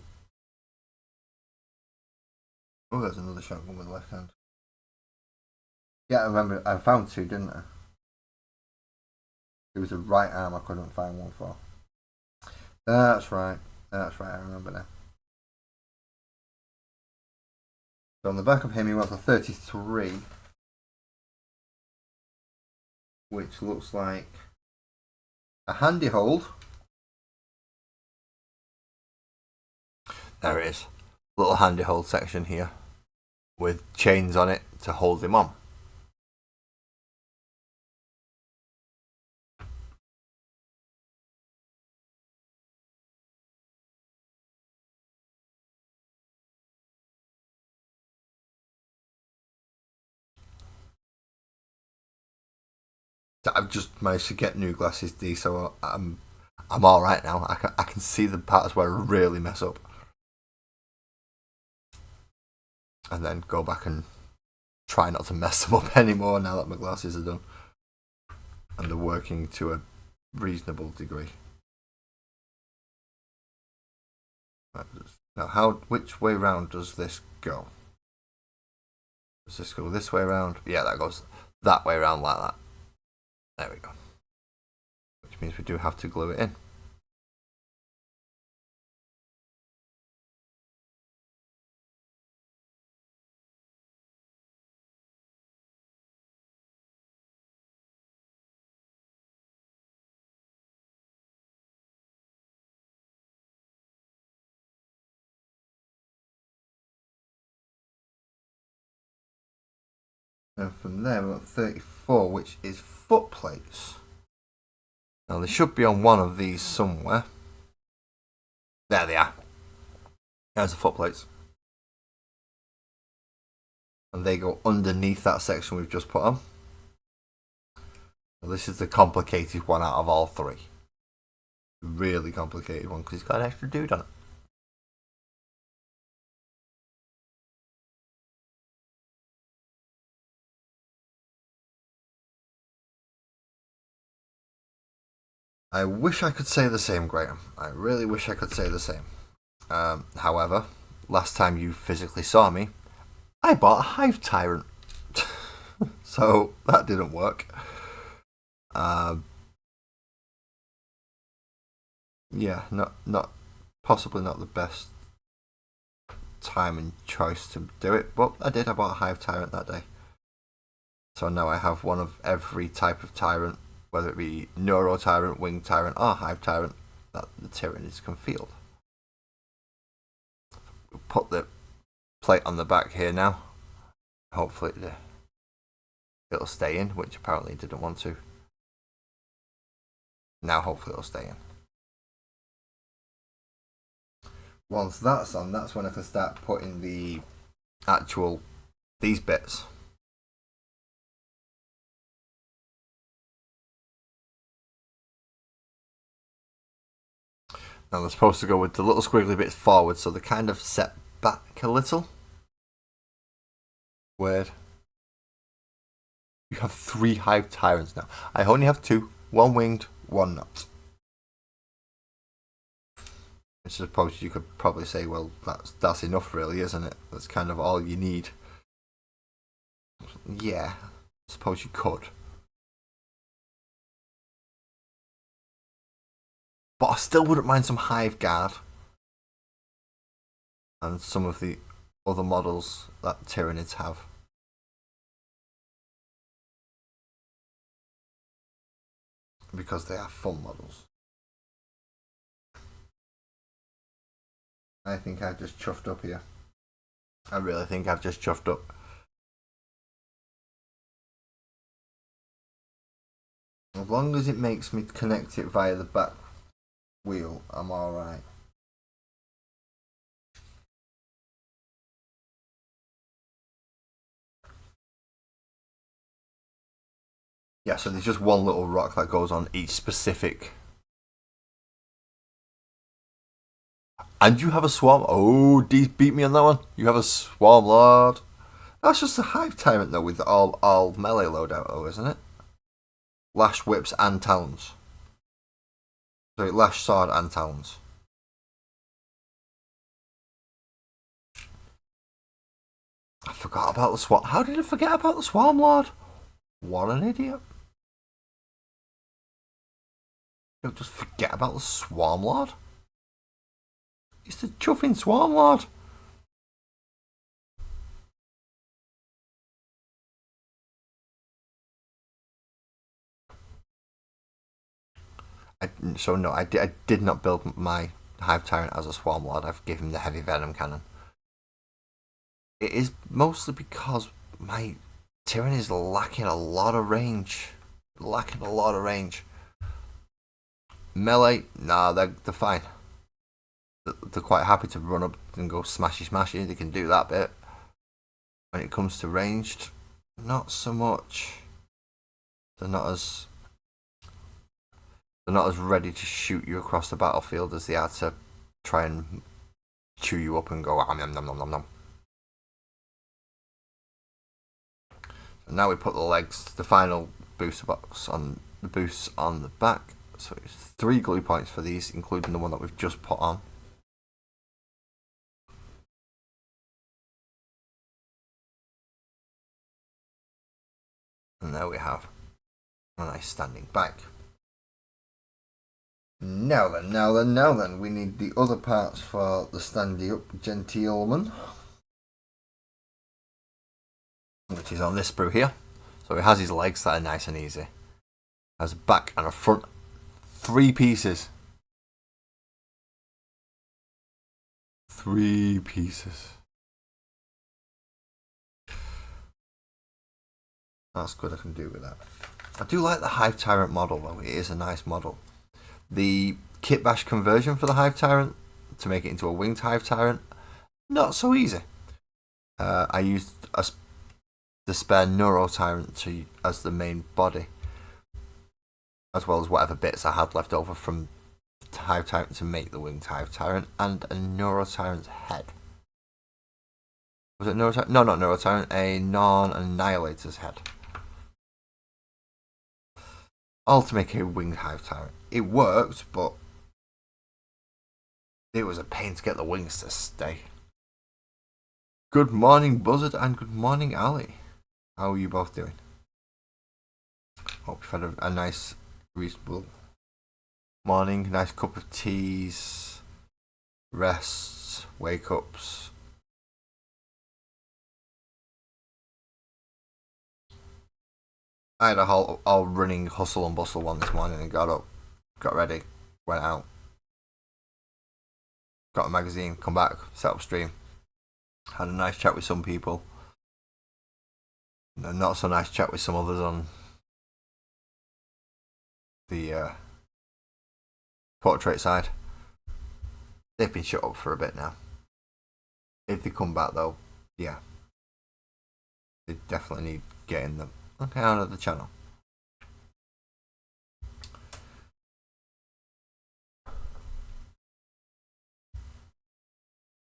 Oh, there's another shotgun with the left hand. Yeah, I remember. I found two, didn't I? It was a right arm I couldn't find one for. That's right. That's right, I remember now. So on the back of him he wants a 33. Which looks like a handy hold. There it is. Little handy hold section here with chains on it to hold him on. I've just managed to get new glasses D, so I'm all right now. I can see the parts where I really mess up, and then go back and try not to mess them up anymore now that my glasses are done and they're working to a reasonable degree. Now, which way round does this go? Does this go this way round? Yeah, that goes that way round like that. There we go. Which means we do have to glue it in. And from there we've got 34, which is foot plates. Now they should be on one of these somewhere. There they are. There's the foot plates. And they go underneath that section we've just put on. Now this is the complicated one out of all three. Really complicated one because it's got an extra dude on it. I wish I could say the same, Graham. I really wish I could say the same. However, last time you physically saw me, I bought a Hive Tyrant. So that didn't work. Yeah, not possibly not the best time and choice to do it, but I did. I bought a Hive Tyrant that day. So now I have one of every type of Tyrant, whether it be Neuro Tyrant, Wing Tyrant, or Hive Tyrant that the Tyranids can field. We'll put the plate on the back here now. Hopefully it'll stay in, which apparently it didn't want to. Now hopefully it'll stay in. Once that's on, that's when I can start putting the actual, these bits. Now they're supposed to go with the little squiggly bits forward, so they're kind of set back a little. Weird. You have 3 Hive Tyrants now. I only have 2. 1 winged, 1 not. I suppose you could probably say, well, that's enough really, isn't it? That's kind of all you need. Yeah, I suppose you could. But I still wouldn't mind some Hive Guard and some of the other models that Tyranids have. Because they are fun models. I think I've just chuffed up here. I really think I've just chuffed up. As long as it makes me connect it via the back wheel, I'm alright. Yeah, so there's just one little rock that goes on each specific. And you have a swarm. Oh, Dee's beat me on that one. You have a swarm lord. That's just a Hive Tyrant though, with all melee loadout though, isn't it? Lash, whips, and talons. Sorry, lash, sword, and talons. I forgot about the swarm. How did I forget about the swarm lord? What an idiot. Don't just forget about the swarm lord. It's the chuffing swarm lord. I did not build my Hive Tyrant as a Swarm Lord. I've given him the heavy venom cannon. It is mostly because my Tyrant is lacking a lot of range. Melee, nah, they're fine. They're quite happy to run up and go smashy. They can do that bit. When it comes to ranged, not so much. They're not as ready to shoot you across the battlefield as they are to try and chew you up and go nom nom nom nom. So now we put the final booster box on the boosts on the back. So it's 3 glue points for these, including the one that we've just put on. And there we have a nice standing back. Now then, we need the other parts for the standy up gentleman, which is on this sprue here. So he has his legs that are nice and easy. Has a back and a front. 3 pieces. 3 pieces. That's good, I can do with that. I do like the Hive Tyrant model though, it is a nice model. The kit bash conversion for the Hive Tyrant to make it into a winged Hive Tyrant, not so easy. I used the spare Neuro Tyrant as the main body, as well as whatever bits I had left over from the Hive Tyrant to make the winged Hive Tyrant, and a Neuro Tyrant's head. Was it Neuro Tyrant? No, not Neuro Tyrant, a Non-Annihilator's head. All to make a winged Hive Tyrant. It worked, but it was a pain to get the wings to stay. Good morning, Buzzard, and good morning, Ali. How are you both doing? Hope you've had a nice, reasonable morning. Nice cup of teas, rests, wake ups. I had a whole running hustle and bustle one this morning and got up, got ready, went out, got a magazine, come back, set up stream, had a nice chat with some people, a not so nice chat with some others on the portrait side. They've been shut up for a bit now. If they come back though, yeah, they definitely need getting them. Okay, on to the channel.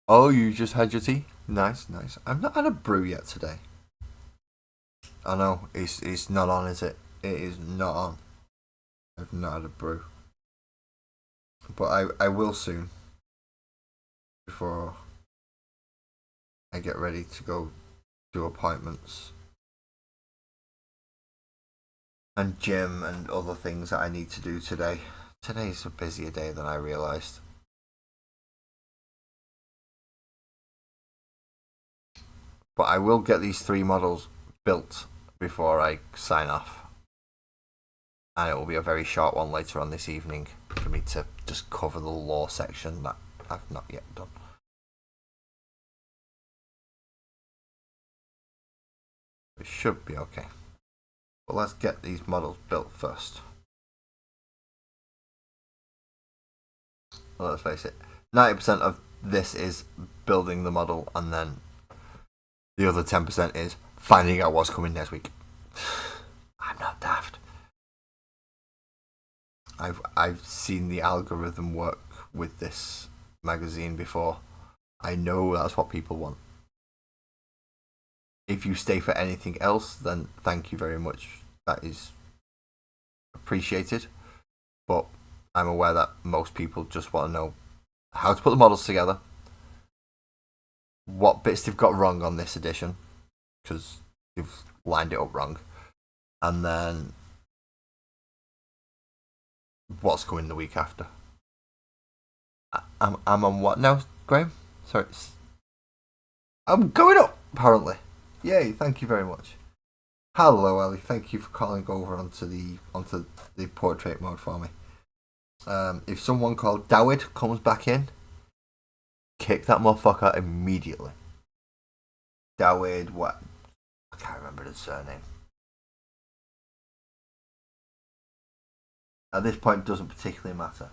Oh, you just had your tea? Nice. I've not had a brew yet today. I know, it's not on, is it? It is not on. I've not had a brew. But I will soon. Before I get ready to go do appointments and gym and other things that I need to do today. Today's a busier day than I realised. But I will get these 3 models built before I sign off. And it will be a very short one later on this evening for me to just cover the lore section that I've not yet done. It should be okay. But let's get these models built first. Well, let's face it, 90% of this is building the model, and then the other 10% is finding out what's coming next week. I'm not daft. I've seen the algorithm work with this magazine before. I know that's what people want. If you stay for anything else, then thank you very much. That is appreciated. But I'm aware that most people just want to know how to put the models together, what bits they've got wrong on this edition, because they've lined it up wrong, and then what's coming the week after. I'm on what now, Graham? Sorry. I'm going up, apparently. Yay, thank you very much. Hello, Ellie. Thank you for calling over onto the portrait mode for me. If someone called Dawid comes back in, kick that motherfucker immediately. Dawid, what? I can't remember the surname. At this point, it doesn't particularly matter.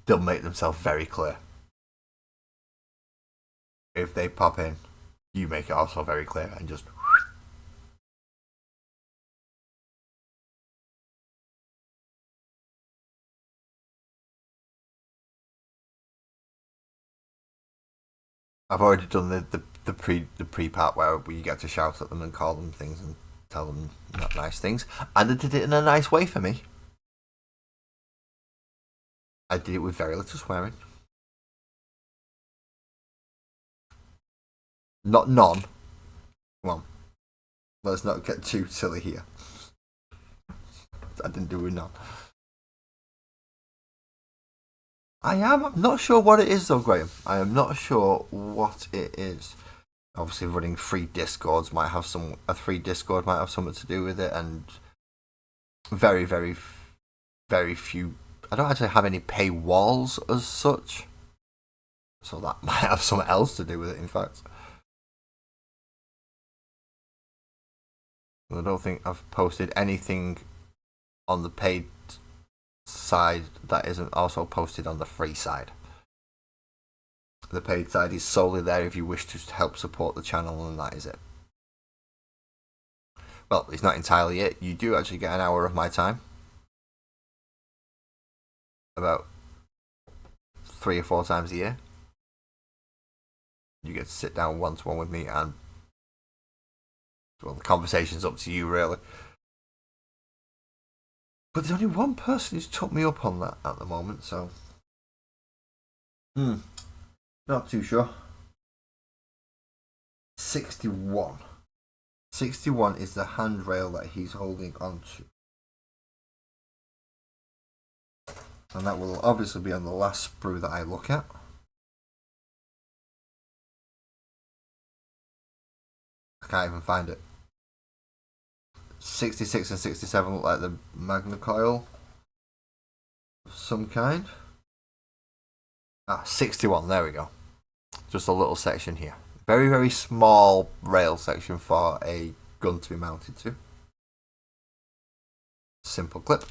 They'll make themselves very clear. If they pop in, you make it also very clear and just. I've already done the pre part where you get to shout at them and call them things and tell them not nice things, and they did it in a nice way for me. I did it with very little swearing. Not none. Come on. Let's not get too silly here. I didn't do it none. I'm not sure what it is though, Graham. I am not sure what it is. Obviously, running 3 Discords might have a 3 Discord might have something to do with it, and very, very, very few. I don't actually have any paywalls as such, so that might have something else to do with it. In fact, I don't think I've posted anything on the paid side that isn't also posted on the free side. The paid side is solely there if you wish to help support the channel, and that is it. Well, it's not entirely it. You do actually get an hour of my time, about 3 or 4 times a year. You get to sit down one-to-one with me, and well, the conversation's up to you really. But there's only one person who's took me up on that at the moment, so not too sure. 61. 61 is the handrail that he's holding onto. And that will obviously be on the last sprue that I look at. I can't even find it. 66 and 67 look like the Magna coil of some kind. 61, there we go. Just a little section here. Very, very small rail section for a gun to be mounted to. Simple clip.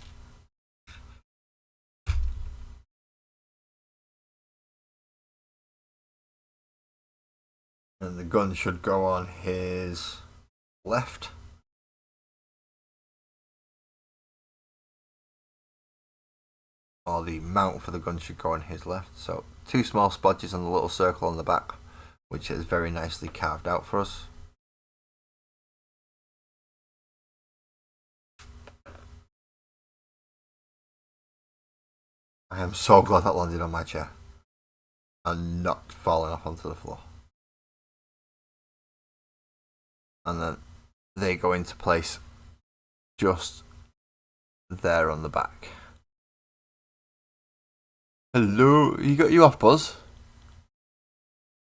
And the gun should go on his left. Or the mount for the gun should go on his left. So 2 small splodges and a little circle on the back, which is very nicely carved out for us. I am so glad that landed on my chair and not falling off onto the floor. and then they go into place just there on the back. Hello, you off, Buzz?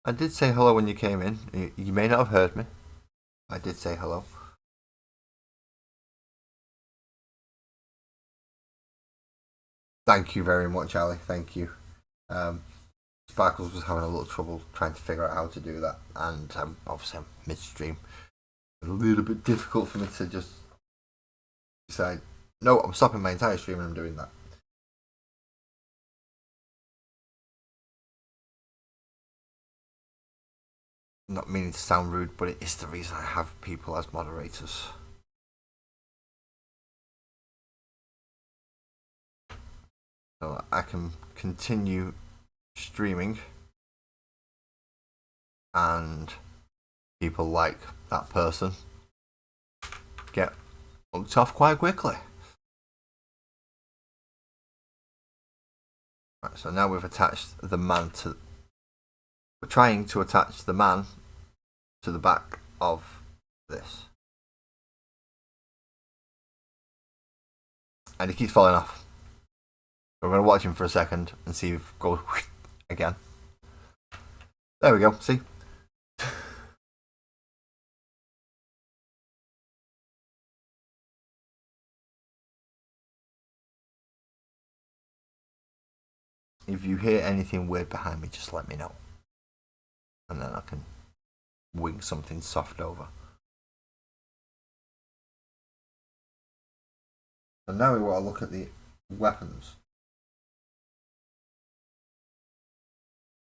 I did say hello when you came in. You may not have heard me. I did say hello. Thank you very much, Ali. Thank you. Sparkles was having a little trouble trying to figure out how to do that, and obviously I'm midstream. It's a little bit difficult for me to just decide, no, I'm stopping my entire stream and I'm doing that. I'm not meaning to sound rude, but it is the reason I have people as moderators. So I can continue streaming and people like that person get hooked off quite quickly. Right, so now we've attached the man to... We're trying to attach the man to the back of this. And he keeps falling off. We're going to watch him for a second and see if it goes again. There we go, see? If you hear anything weird behind me, just let me know. And then I can wing something soft over. And now we want to look at the weapons.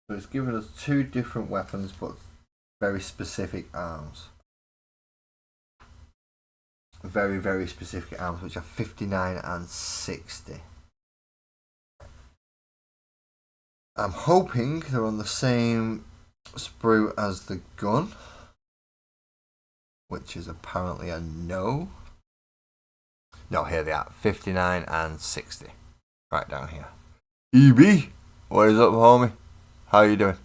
So it's given us two different weapons, but very specific arms. Very, very specific arms, which are 59 and 60. I'm hoping they're on the same sprue as the gun, which is apparently a no. No, here they are, 59 and 60. Right down here. EB, what is up, homie? How are you doing?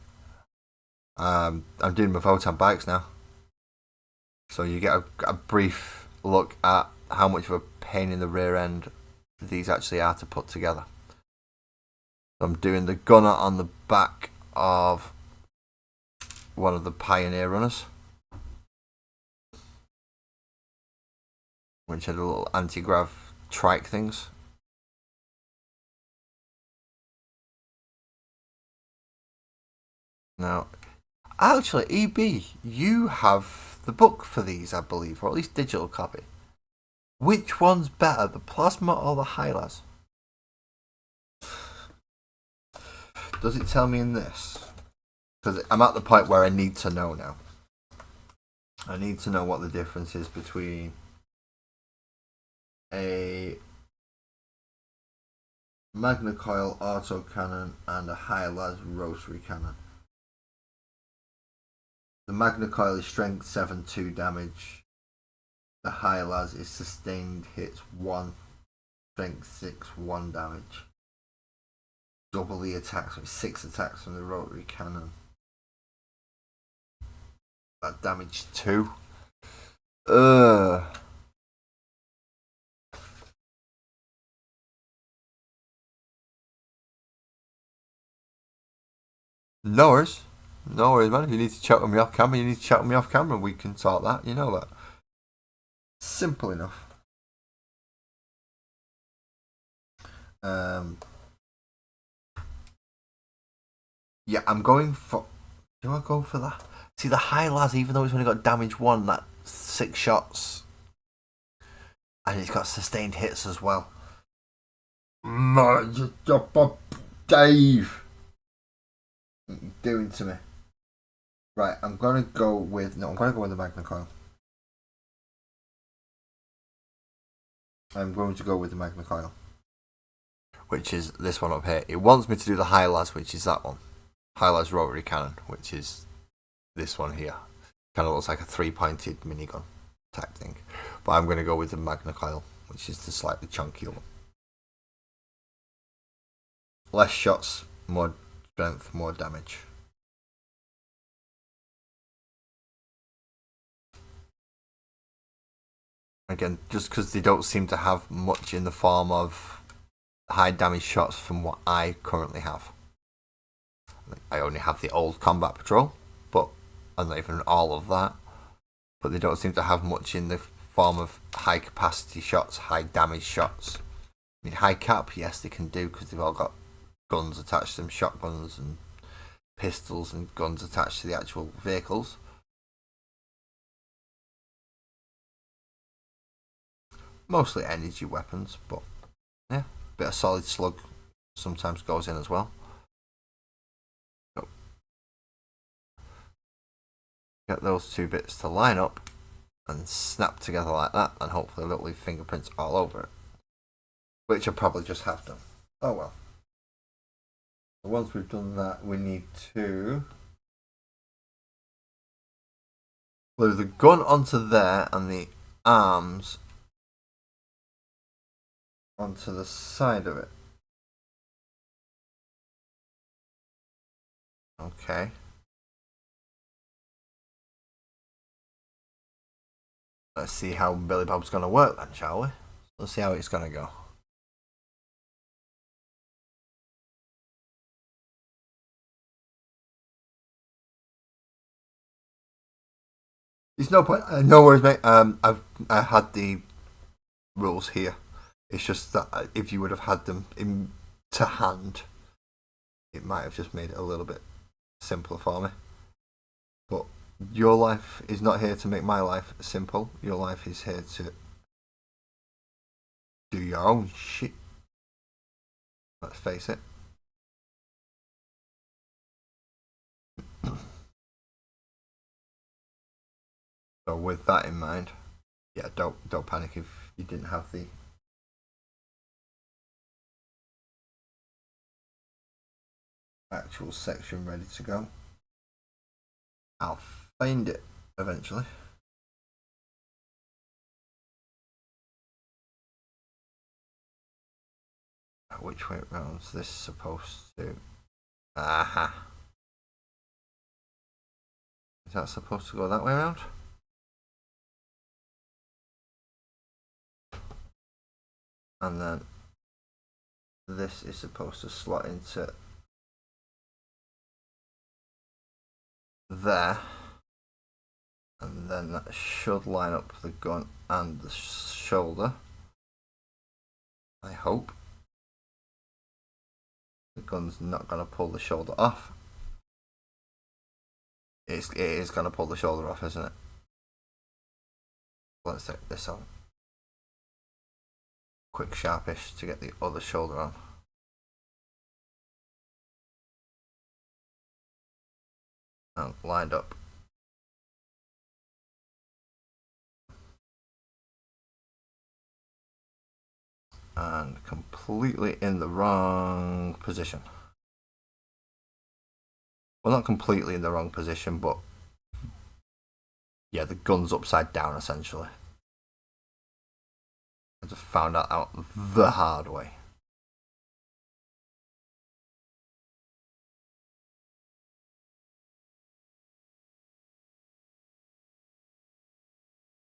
I'm doing my Votan bikes now. So you get a brief look at how much of a pain in the rear end these actually are to put together. I'm doing the gunner on the back of one of the Pioneer runners, which had a little anti-grav trike things. Now, actually, EB, you have the book for these, I believe, or at least digital copy. Which one's better, the plasma or the high-las? Does it tell me in this? Because I'm at the point where I need to know now. I need to know what the difference is between a Magna Coil autocannon and a high-las rotary cannon. The Magna Coil is strength 7-2 damage. The high-las is sustained hits 1, strength 6-1 damage. Double the attacks, so 6 attacks from the rotary cannon. That damage 2. No worries. No worries, man. If you need to chat with me off camera, you need to chat with me off camera. We can sort that. You know that. Simple enough. Yeah, I'm going for... Do I go for that? See, the high-las, even though it's only got damage 1, that's 6 shots. And it's got sustained hits as well. Dave! What are you doing to me? Right, I'm going to go with... No, I'm going to go with the Magna Coil. I'm going to go with the Magna Coil. Which is this one up here. It wants me to do the high-las, which is that one. High-las rotary cannon, which is this one here. Kind of looks like a 3-pointed minigun type thing. But I'm going to go with the Magna Coil, which is the slightly chunkier one. Less shots, more strength, more damage. Again, just because they don't seem to have much in the form of high damage shots from what I currently have. I only have the old combat patrol, but I'm not even all of that. But they don't seem to have much in the form of high capacity shots, high damage shots. I mean, high cap, yes, they can do because they've all got guns attached to them, shotguns and pistols and guns attached to the actual vehicles. Mostly energy weapons, but yeah, a bit of solid slug sometimes goes in as well. So, get those two bits to line up and snap together like that, and hopefully they'll leave fingerprints all over it. Which I probably just have done. Oh well. Once we've done that, we need to glue the gun onto there and the arms onto the side of it. Okay. Let's see how Billy Bob's going to work then, shall we? Let's see how it's going to go. There's no point. No worries, mate. I had the rules here. It's just that if you would have had them in to hand, it might have just made it a little bit simpler for me. But your life is not here to make my life simple. Your life is here to do your own shit. Let's face it. So with that in mind, yeah, don't panic if you didn't have the actual section ready to go. I'll find it eventually. Which way around is this supposed to? Aha. Is that supposed to go that way around? And then this is supposed to slot into there, and then that should line up the gun and the shoulder. I hope. The gun's not going to pull the shoulder off. It is going to pull the shoulder off, isn't it? Let's take this on. Quick sharpish to get the other shoulder on. And lined up. And completely in the wrong position. Well, not completely in the wrong position, but yeah, the gun's upside down essentially. I just found that out the hard way.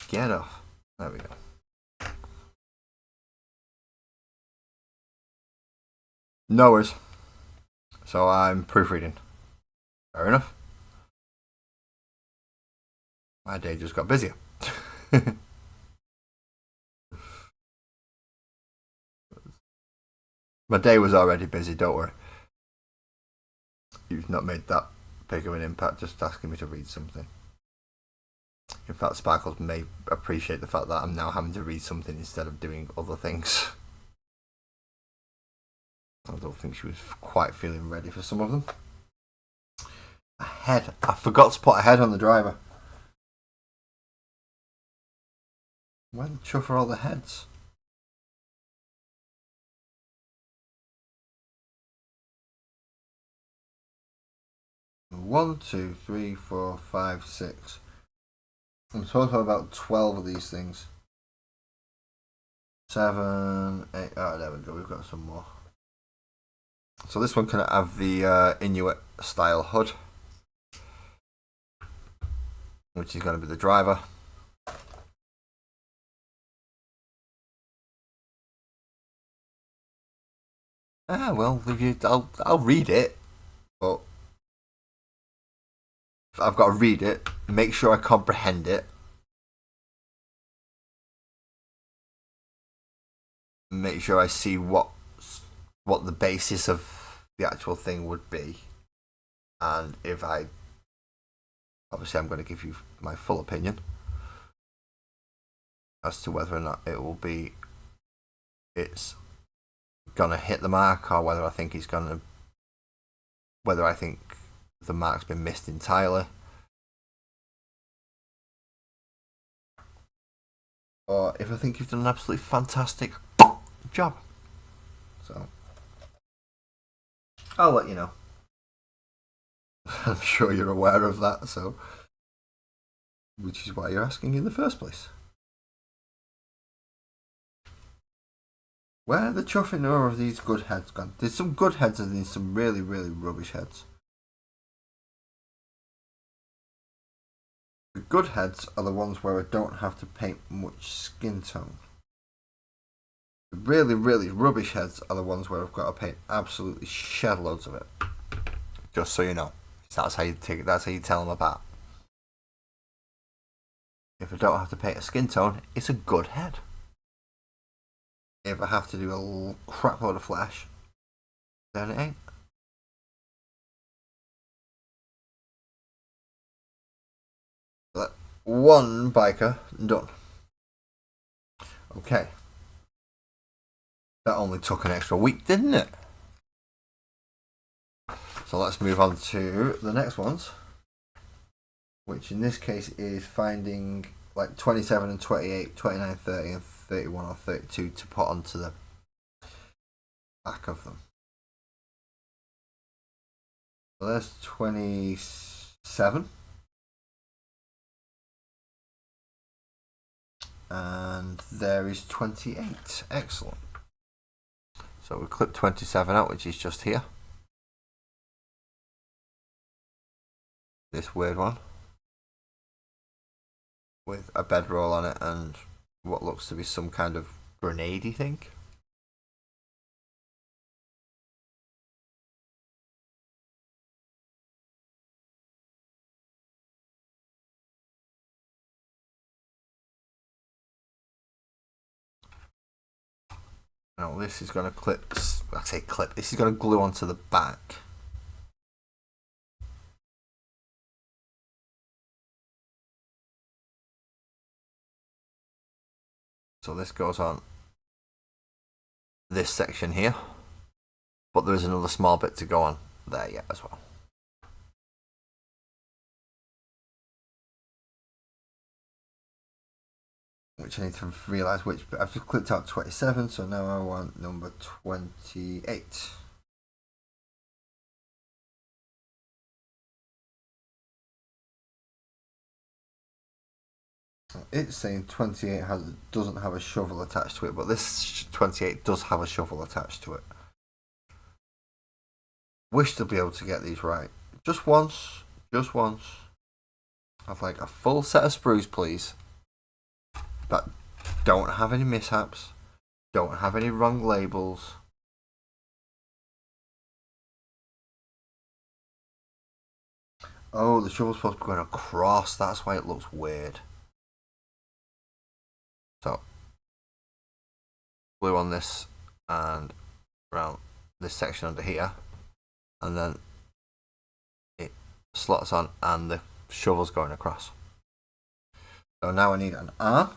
Get off. There we go. No worries. So I'm proofreading. Fair enough. My day just got busier. My day was already busy, don't worry. You've not made that big of an impact just asking me to read something. In fact, Sparkles may appreciate the fact that I'm now having to read something instead of doing other things. I don't think she was quite feeling ready for some of them. A head. I forgot to put a head on the driver. Where the chuff are all the heads? One, two, three, four, five, six. I'm supposed to have about 12 of these things. 7, 8. Oh, there we go. We've got some more. So this one can have the Inuit style hood, which is going to be the driver. Well, I'll read it, but I've got to read it, make sure I comprehend it, make sure I see what the basis of the actual thing would be, and if I obviously I'm going to give you my full opinion as to whether or not it's gonna hit the mark, or whether I think the mark's been missed entirely, or if I think you've done an absolutely fantastic job. So I'll let you know. I'm sure you're aware of that, so which is why you're asking in the first place. Where the chuffing are of these good heads gone? There's some good heads and there's some really, really rubbish heads. The good heads are the ones where I don't have to paint much skin tone. The really, really rubbish heads are the ones where I've got to paint absolutely shed loads of it. Just so you know. That's how you tell them apart. If I don't have to paint a skin tone, it's a good head. If I have to do a crap load of flash, then it ain't. But one biker done. Okay. That only took an extra week, didn't it? So let's move on to the next ones, which in this case is finding like 27 and 28, 29, 30 and 31 or 32 to put onto the back of them. So there's 27. And there is 28. Excellent. So we clip 27 out, which is just here. This weird one. With a bedroll on it and what looks to be some kind of grenade-y thing. Now this is going to clip, this is going to glue onto the back. So this goes on this section here, but there is another small bit to go on there yet as well. Which I need to realise which, but I've just clicked out 27, so now I want number 28. It's saying 28 doesn't have a shovel attached to it, but this 28 does have a shovel attached to it. Wish to be able to get these right. Just once. I'd like a full set of sprues, please. That don't have any mishaps. Don't have any wrong labels. Oh, the shovel's supposed to be going across. That's why it looks weird. So, glue on this and around this section under here, and then it slots on and the shovel's going across. So now I need an arm,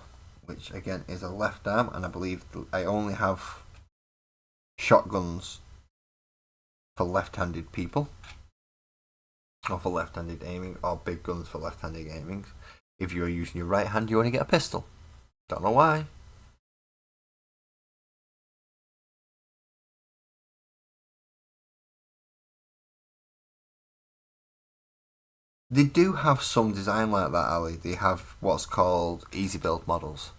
which again is a left arm, and I believe I only have shotguns for left-handed people, or for left-handed aiming, or big guns for left-handed aiming. If you're using your right hand, you only get a pistol. Don't know why. They do have some design like that, Ali. They have what's called easy build models.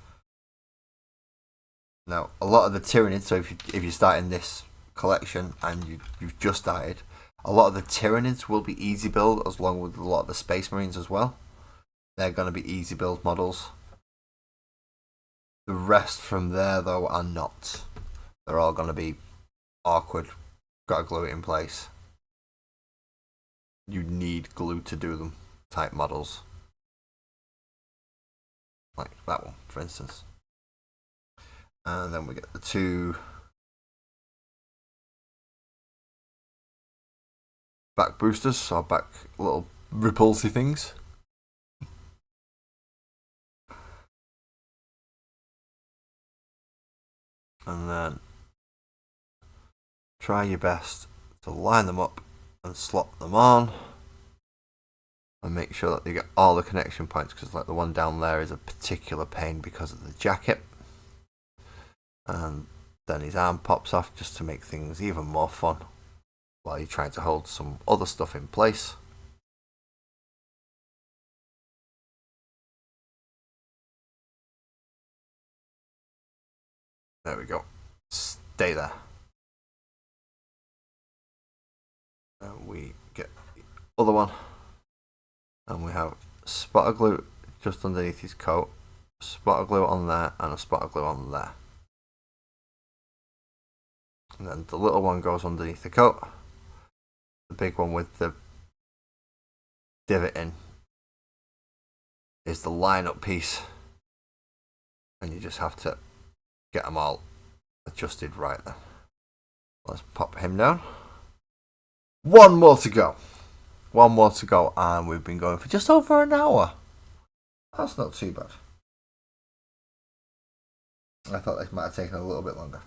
Now, a lot of the Tyranids, so if you're starting this collection and you've just started, a lot of the Tyranids will be easy build, as long with a lot of the Space Marines as well. They're going to be easy build models. The rest from there, though, are not. They're all going to be awkward got to glue it in place. You need glue to do them type models. Like that one, for instance. And then we get the two back boosters, or back little repulsy things. And then try your best to line them up and slot them on. And make sure that you get all the connection points, because like the one down there is a particular pain because of the jacket. And then his arm pops off just to make things even more fun while you're trying to hold some other stuff in place. There we go. Stay there. And we get the other one. And we have a spot of glue just underneath his coat, a spot of glue on there, and a spot of glue on there. And then the little one goes underneath the coat. The big one with the divot in is the line-up piece. And you just have to get them all adjusted right there. Let's pop him down. One more to go. One more to go, and we've been going for just over an hour. That's not too bad. I thought this might have taken a little bit longer.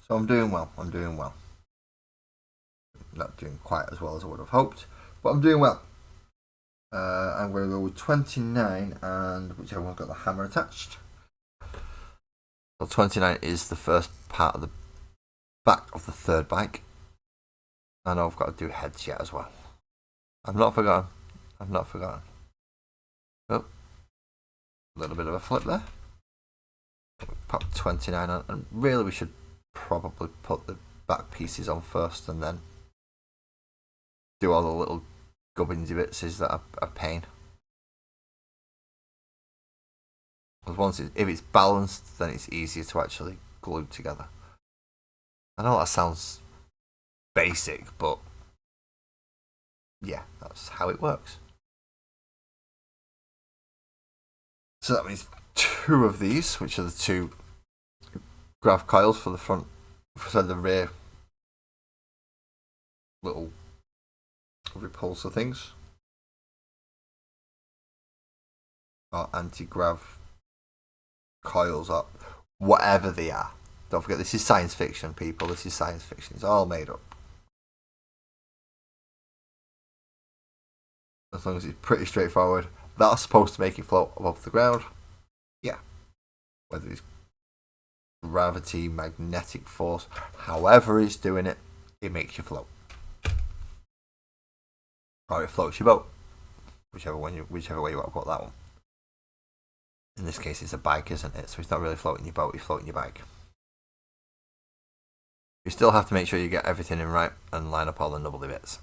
So I'm doing well. I'm doing well. Not doing quite as well as I would have hoped, but I'm doing well. I'm going to go with 29, and whichever one's got the hammer attached. So 29 is the first part of the back of the third bike. I know I've got to do heads yet as well. I've not forgotten. I've not forgotten. Oh, a little bit of a flip there. Pop 29 on, and really we should probably put the back pieces on first and then do all the little gubbinsy bits that are a pain. Because if it's balanced, then it's easier to actually glue together. I know that sounds basic, but yeah, that's how it works. So that means two of these, which are the two grav coils for the front, for the rear little repulsor things, or anti-grav coils, or whatever they are. Don't forget, this is science fiction, people. This is science fiction. It's all made up. As long as it's pretty straightforward. That's supposed to make it float above the ground. Yeah. Whether it's gravity, magnetic force, however it's doing it, it makes you float. Or it floats your boat. Whichever way you want to put that one. In this case, it's a bike, isn't it? So it's not really floating your boat, it's floating your bike. You still have to make sure you get everything in right and line up all the nubbly bits.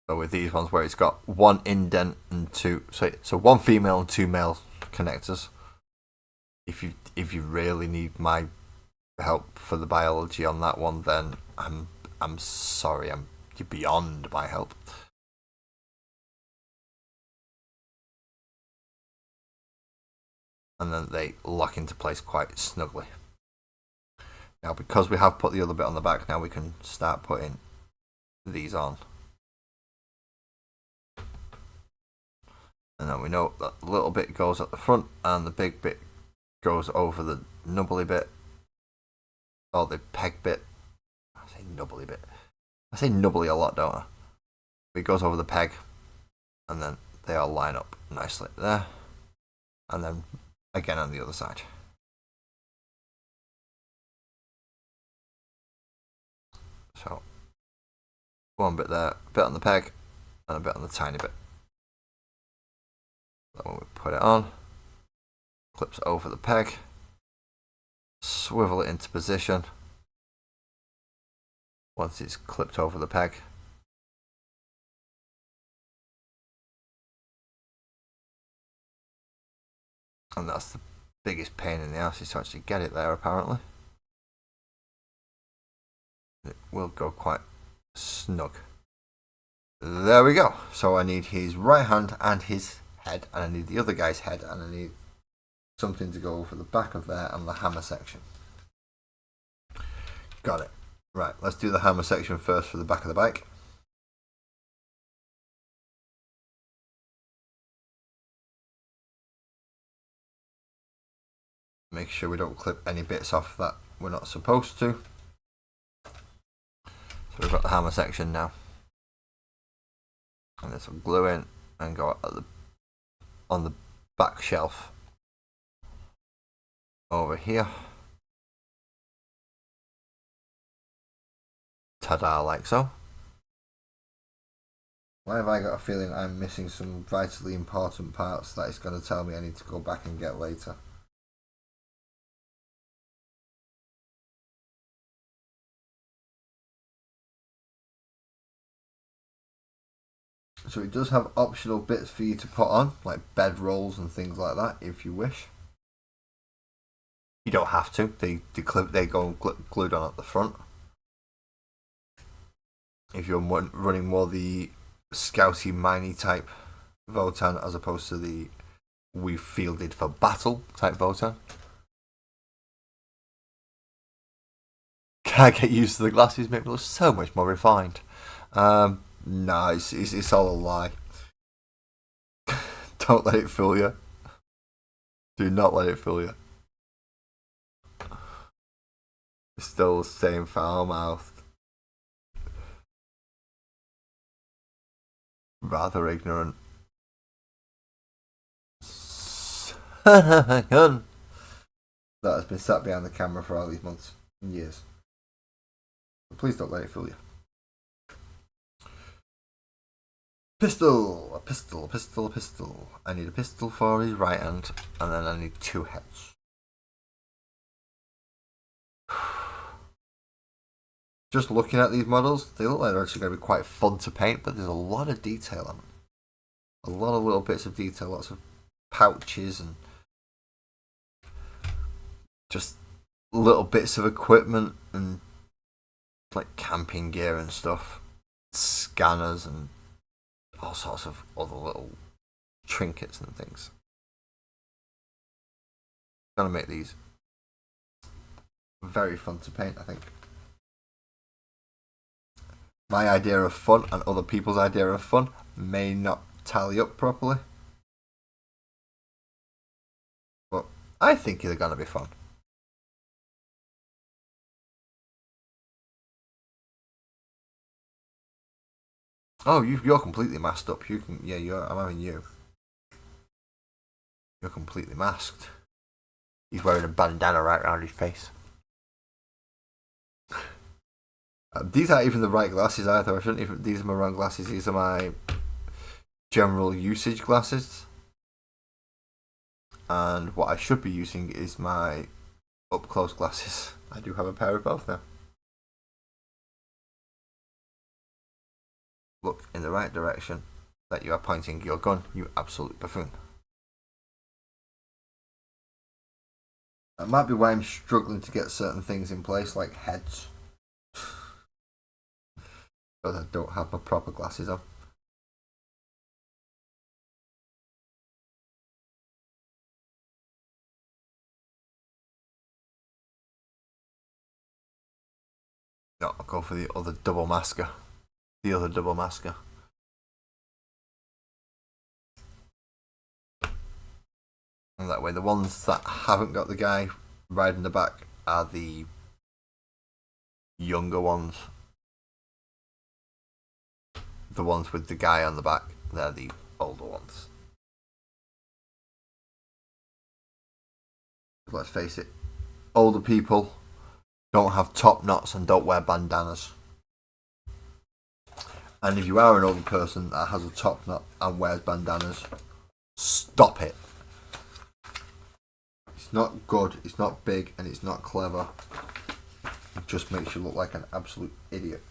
So with these ones where it's got one indent and two, so one female and two male connectors. If you really need my help for the biology on that one, then I'm sorry, you're beyond my help. And then they lock into place quite snugly. Now, because we have put the other bit on the back, now we can start putting these on. And then we know that the little bit goes at the front and the big bit goes over the nubbly bit, or the peg bit. I say nubbly bit. I say nubbly a lot, don't I? It goes over the peg, and then they all line up nicely there, and then again on the other side. So one bit there, a bit on the peg, and a bit on the tiny bit. Then when we put it on, clips over the peg, swivel it into position. Once it's clipped over the peg, and that's the biggest pain in the ass is to actually get it there, apparently. It will go quite snug. There we go. So I need his right hand and his head, and I need the other guy's head, and I need something to go for the back of there and the hammer section. Got it. Right, let's do the hammer section first for the back of the bike. Make sure we don't clip any bits off that we're not supposed to. So we've got the hammer section now. And this will glue in and go on the back shelf over here. Ta-da, like so. Why have I got a feeling I'm missing some vitally important parts that it's going to tell me I need to go back and get later? So it does have optional bits for you to put on, like bed rolls and things like that, if you wish. You don't have to. They go glued on at the front. If you're running more the scouty, miney type Votan as opposed to the we've fielded for battle type Votan. Can't get used to the glasses, make me look so much more refined. No, it's all a lie. Don't let it fool you. Do not let it fool you. It's still the same foul mouthed. Rather ignorant. That has been sat behind the camera for all these months and years. But please don't let it fool you. Pistol, a pistol, a pistol, a pistol. I need a pistol for his right hand, and then I need 2 heads. Just looking at these models, they look like they're actually going to be quite fun to paint, but there's a lot of detail on them. A lot of little bits of detail, lots of pouches and just little bits of equipment and like camping gear and stuff, scanners and all sorts of other little trinkets and things. Gonna make these very fun to paint, I think. My idea of fun and other people's idea of fun may not tally up properly, but I think they're gonna be fun. Oh, you're completely masked up. You can, yeah. I'm having you. You're completely masked. He's wearing a bandana right around his face. These aren't even the right glasses either. I shouldn't even. These are my wrong glasses. These are my general usage glasses. And what I should be using is my up close glasses. I do have a pair of both now. Look in the right direction that you are pointing your gun, you absolute buffoon. That might be why I'm struggling to get certain things in place, like heads. Because I don't have my proper glasses on. No, I'll go for the other double masker. The other double masker. And that way, the ones that haven't got the guy riding the back are the younger ones. The ones with the guy on the back, they're the older ones. Let's face it, older people don't have top knots and don't wear bandanas. And if you are an older person that has a top knot and wears bandanas, stop it. It's not good, it's not big, and it's not clever. It just makes you look like an absolute idiot.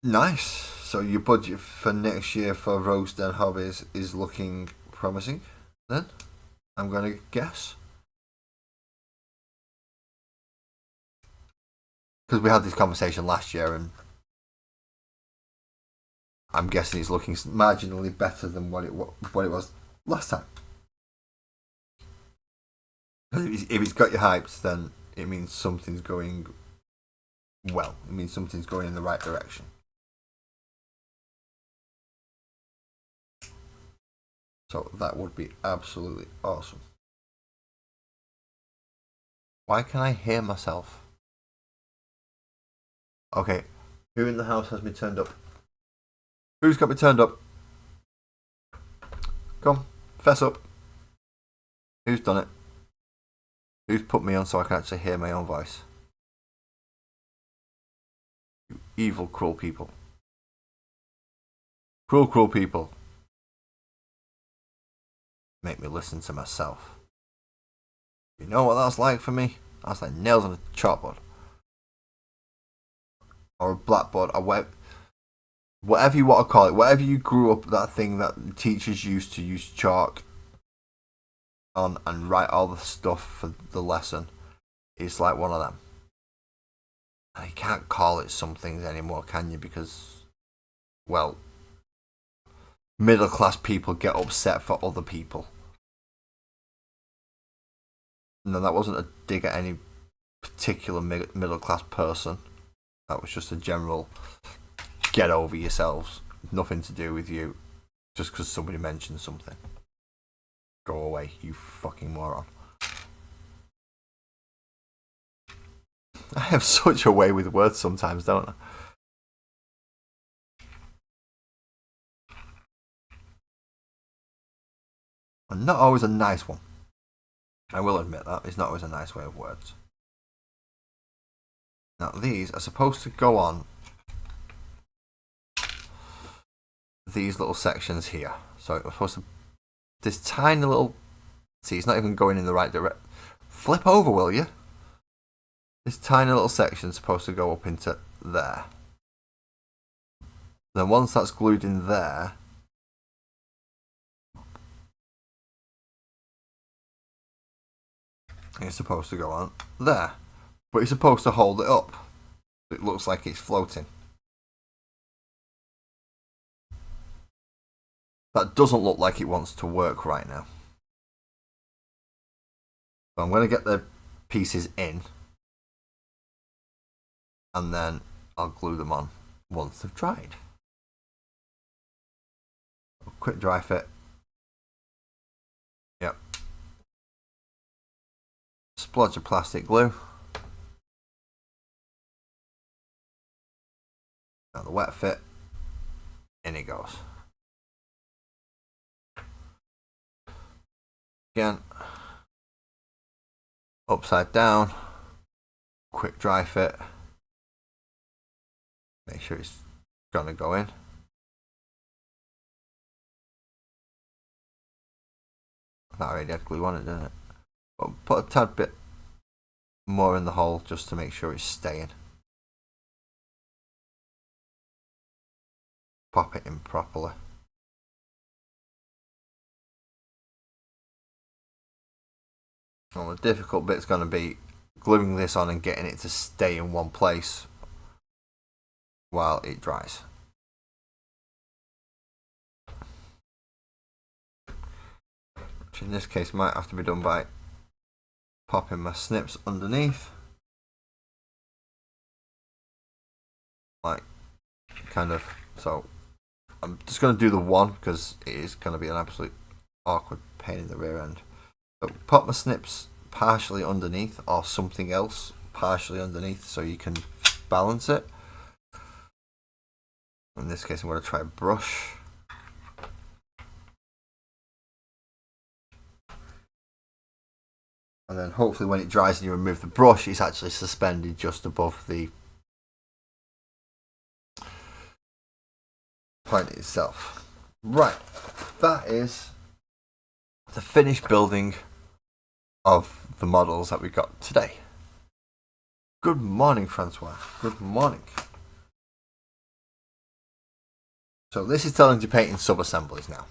Nice. So your budget for next year for roast and hobbies is looking promising, then? I'm going to guess. Because we had this conversation last year, and I'm guessing it's looking marginally better than what it was last time. If it's got you hyped, then it means something's going well. It means something's going in the right direction. So that would be absolutely awesome. Why can I hear myself? Okay, who in the house has me turned up? Who's got me turned up? Come, fess up. Who's done it? Who's put me on so I can actually hear my own voice? You evil, cruel people. Cruel, cruel people. Make me listen to myself. You know what that's like for me? That's like nails on a chalkboard. Or a blackboard, or whatever you want to call it. Whatever you grew up, that thing that teachers used to use chalk on and write all the stuff for the lesson. It's like one of them. And you can't call it some things anymore, can you? Because, well, middle class people get upset for other people. No, that wasn't a dig at any particular middle class person. That was just a general get over yourselves. Nothing to do with you. Just because somebody mentioned something. Go away, you fucking moron. I have such a way with words sometimes, don't I? And not always a nice one. I will admit that. It's not always a nice way of words. Now, these are supposed to go on these little sections here. So it's supposed to... This tiny little... See, it's not even going in the right direction. Flip over, will you? This tiny little section is supposed to go up into there. Then once that's glued in there... It's supposed to go on there. But it's supposed to hold it up. It looks like it's floating. That doesn't look like it wants to work right now. So I'm going to get the pieces in. And then I'll glue them on once they've dried. Quick dry fit. Yep. Splodge of plastic glue. Now the wet fit. In it goes. Again. Upside down. Quick dry fit. Make sure it's going to go in. That already had glue on it, didn't it? But put a tad bit more in the hole just to make sure it's staying. Pop it in properly. Well, the difficult bit's going to be gluing this on and getting it to stay in one place while it dries. Which in this case might have to be done by popping my snips underneath. Like, kind of, so I'm just going to do the one because it is going to be an absolute awkward pain in the rear end. So pop my snips partially underneath or something else partially underneath so you can balance it. In this case I'm going to try a brush. And then hopefully when it dries and you remove the brush, it's actually suspended just above the point itself. Right, that is the finished building of the models that we got today. Good morning, Francois. Good morning. So this is telling you painting sub-assemblies now.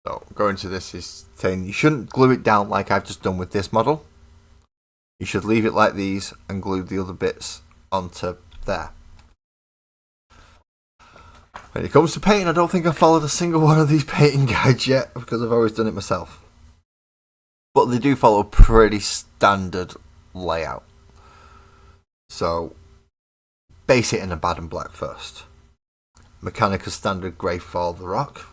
So going to this is saying you shouldn't glue it down like I've just done with this model. You should leave it like these and glue the other bits onto there. When it comes to painting, I don't think I've followed a single one of these painting guides yet because I've always done it myself. But they do follow a pretty standard layout. So base it in a bad and black first. Mechanica standard grey for the rock.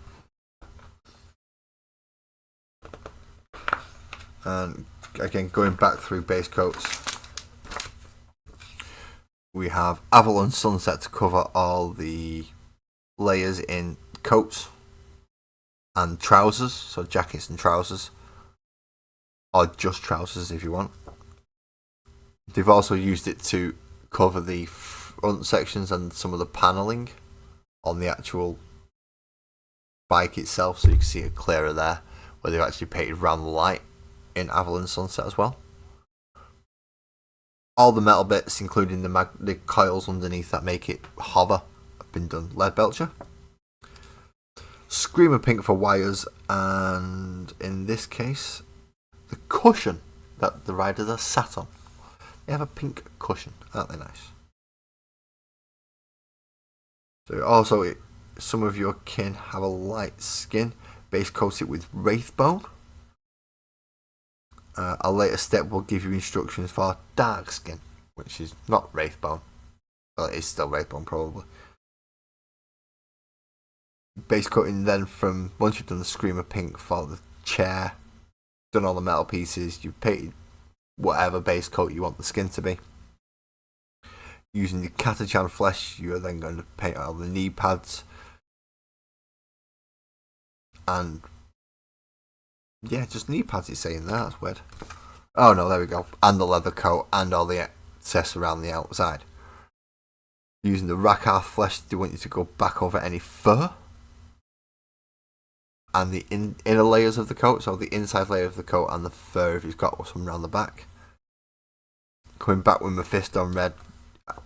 And again, going back through base coats, we have Avalon Sunset to cover all the layers in coats and trousers, so jackets and trousers, or just trousers if you want. They've also used it to cover the front sections and some of the panelling on the actual bike itself, so you can see it clearer there, where they've actually painted around the light in Avalon Sunset as well. All the metal bits, including the coils underneath that make it hover, have been done lead belcher. Screamer pink for wires, and in this case, the cushion that the riders are sat on. They have a pink cushion, aren't they nice? So also, some of your kin have a light skin, base coat it with Wraithbone. A later step will give you instructions for dark skin, which is not Wraithbone. Well, it is still Wraithbone probably. Base coating then from, once you've done the Screamer pink for the chair, done all the metal pieces, you've painted whatever base coat you want the skin to be. Using the Catachan flesh, you are then going to paint all the knee pads. And yeah, just knee pads it's saying there, that's weird. Oh no, there we go. And the leather coat and all the excess around the outside. Using the Rakarth flesh, they want you to go back over any fur. And the inner layers of the coat, so the inside layer of the coat and the fur if you've got some around the back. Coming back with Mephisto red,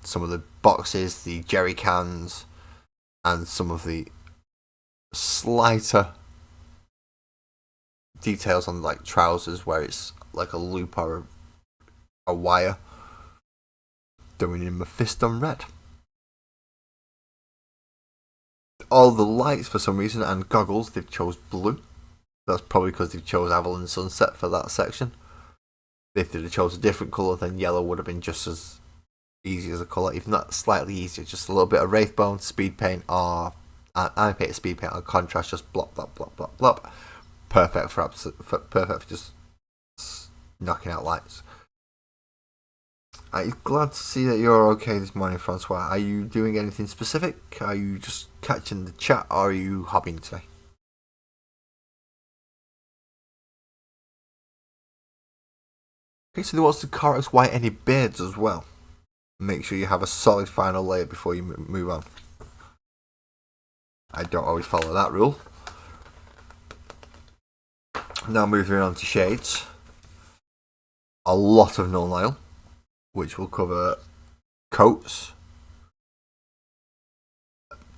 some of the boxes, the jerry cans, and some of the slighter details on like trousers where it's like a loop or a wire. Doing in Mephisto red. All the lights for some reason and goggles they've chose blue. That's probably because they've chose Avalon Sunset for that section. If they'd have chose a different colour, then yellow would have been just as easy as a colour, if not slightly easier. Just a little bit of Wraithbone, speed paint, or I painted speed paint on contrast, just blop, blop, blop, blop, blop. Perfect for just knocking out lights. I'm glad to see that you're okay this morning, Francois. Are you doing anything specific? Are you just catching the chat, or are you hobbying today? Okay, so they want to Chorus white any beards as well. Make sure you have a solid final layer before you move on. I don't always follow that rule. Now moving on to shades. A lot of null nile, which will cover coats,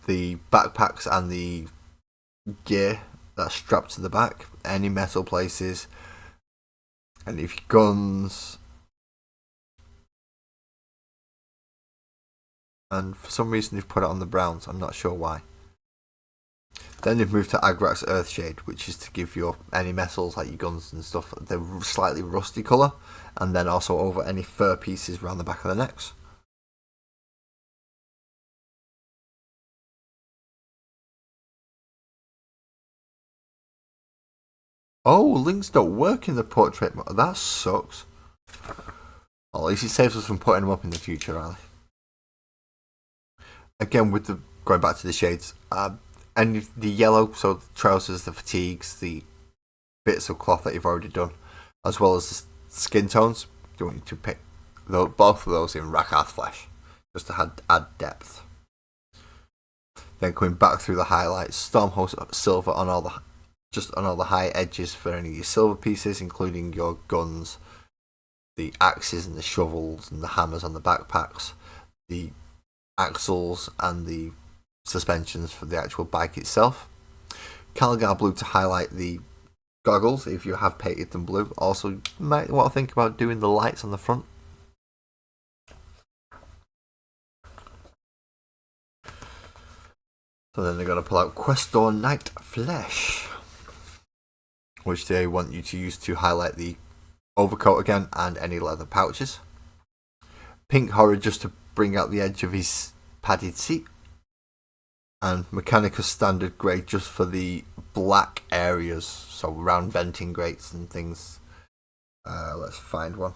the backpacks and the gear that's strapped to the back, any metal places, and if your guns. And for some reason they've put it on the browns, I'm not sure why. Then they've moved to Agrak's Earthshade, which is to give your any metals like your guns and stuff the slightly rusty colour, and then also over any fur pieces around the back of the necks. Oh, links don't work in the portrait mode. That sucks. Well, at least it saves us from putting them up in the future, Ali. Again, with the going back to the shades, and the yellow, so the trousers, the fatigues, the bits of cloth that you've already done, as well as the skin tones, you want to pick both of those in Rakarth flesh, just to add depth. Then coming back through the highlights, Stormhost silver on all the high edges for any of your silver pieces, including your guns, the axes and the shovels and the hammers on the backpacks, the axles and the suspensions for the actual bike itself. Calgar blue to highlight the goggles if you have painted them blue. Also, you might want to think about doing the lights on the front. So then they're going to pull out Questor Night Flesh, which they want you to use to highlight the overcoat again and any leather pouches. Pink Horror just to bring out the edge of his padded seat. And Mechanicus Standard Grey just for the black areas, so around venting grates and things. Let's find one.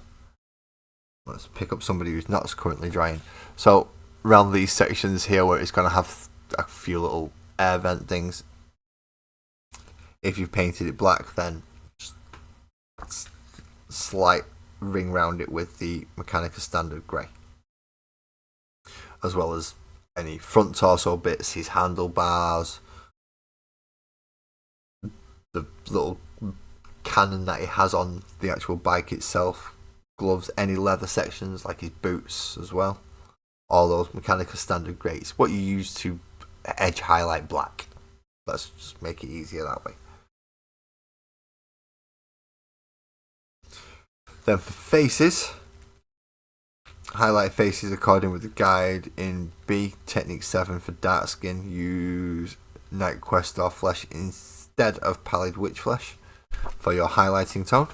Let's pick up somebody who's not currently drying. So around these sections here where it's going to have a few little air vent things, if you've painted it black, then just slight ring round it with the Mechanicus Standard Grey, as well as any front torso bits, his handlebars, the little cannon that he has on the actual bike itself, gloves, any leather sections like his boots as well. All those Mechanicus Standard Greys, what you use to edge highlight black. Let's just make it easier that way. Then for faces, highlight faces according with the guide in B. Technique 7 for dark skin, use Night Questor Flesh instead of Pallid Witch Flesh for your highlighting tone.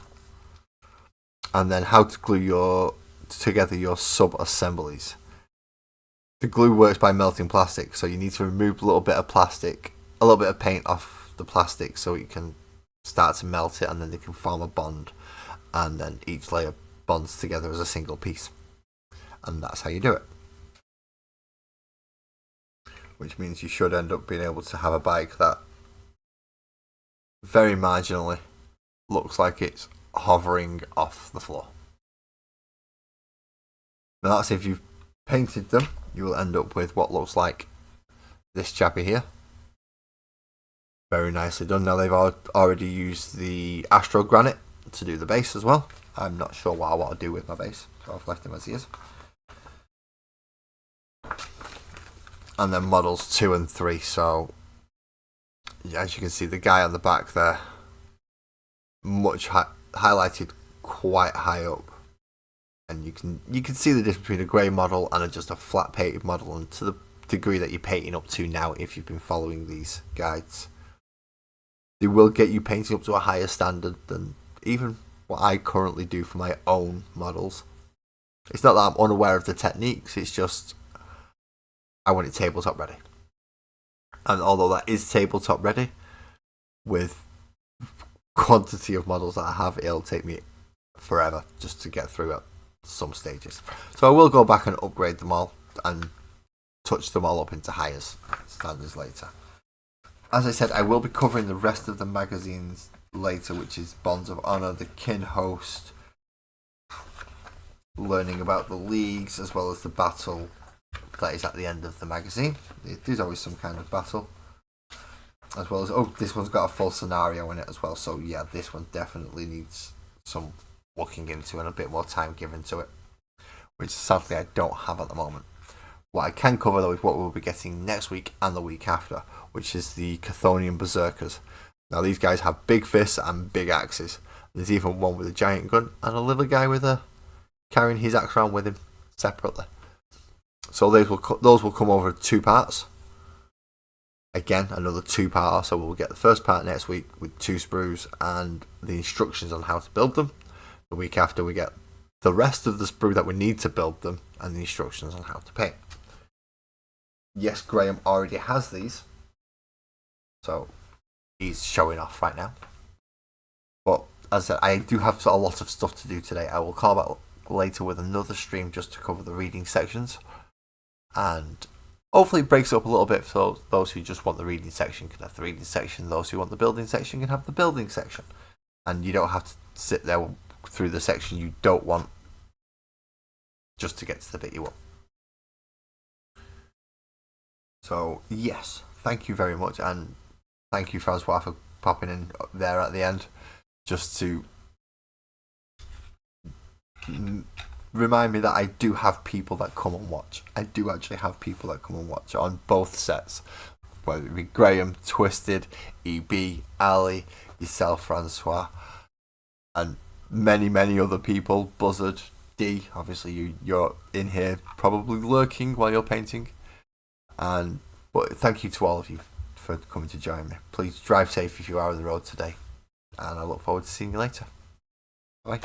And then how to glue together your sub-assemblies. The glue works by melting plastic, so you need to remove a little bit of paint off the plastic so you can start to melt it, and then they can form a bond, and then each layer bonds together as a single piece. And that's how you do it. Which means you should end up being able to have a bike that very marginally looks like it's hovering off the floor. Now that's if you've painted them, you will end up with what looks like this chappy here. Very nicely done. Now they've already used the Astro Granite to do the base as well. I'm not sure what I want to do with my base, so I've left him as he is. And then models 2 and 3. So as you can see, the guy on the back there, much highlighted quite high up, and you can see the difference between a grey model and just a flat painted model, and to the degree that you're painting up to now, if you've been following these guides, they will get you painting up to a higher standard than even what I currently do for my own models. It's not that I'm unaware of the techniques, it's just I want it tabletop ready. And although that is tabletop ready, with quantity of models that I have, it'll take me forever just to get through at some stages. So I will go back and upgrade them all and touch them all up into higher standards later. As I said, I will be covering the rest of the magazines later, which is Bonds of Honor, the Kin Host, learning about the leagues, as well as the battle that is at the end of the magazine. There's always some kind of battle, as well as, this one's got a full scenario in it as well, so yeah, this one definitely needs some looking into and a bit more time given to it, which sadly I don't have at the moment. What I can cover though is what we'll be getting next week and the week after, which is the Chthonian Berserkers. Now these guys have big fists and big axes. There's even one with a giant gun and a little guy with carrying his axe around with him separately. So those will come over 2 parts. Again, another 2-parter, so we'll get the first part next week with 2 sprues and the instructions on how to build them. The week after we get the rest of the sprue that we need to build them and the instructions on how to paint. Yes, Graham already has these, so he's showing off right now. But as I said, I do have a lot of stuff to do today. I will call back later with another stream just to cover the reading sections, and hopefully it breaks up a little bit, so those who just want the reading section can have the reading section, those who want the building section can have the building section, and you don't have to sit there through the section you don't want just to get to the bit you want. So yes, thank you very much, and thank you Francois for popping in there at the end just to remind me that I do have people that come and watch. I do actually have people that come and watch on both sets. Whether it be Graham, Twisted, EB, Ali, yourself, Francois, and many, many other people. Buzzard, D, obviously you're in here probably lurking while you're painting. But thank you to all of you for coming to join me. Please drive safe if you are on the road today. And I look forward to seeing you later. Bye.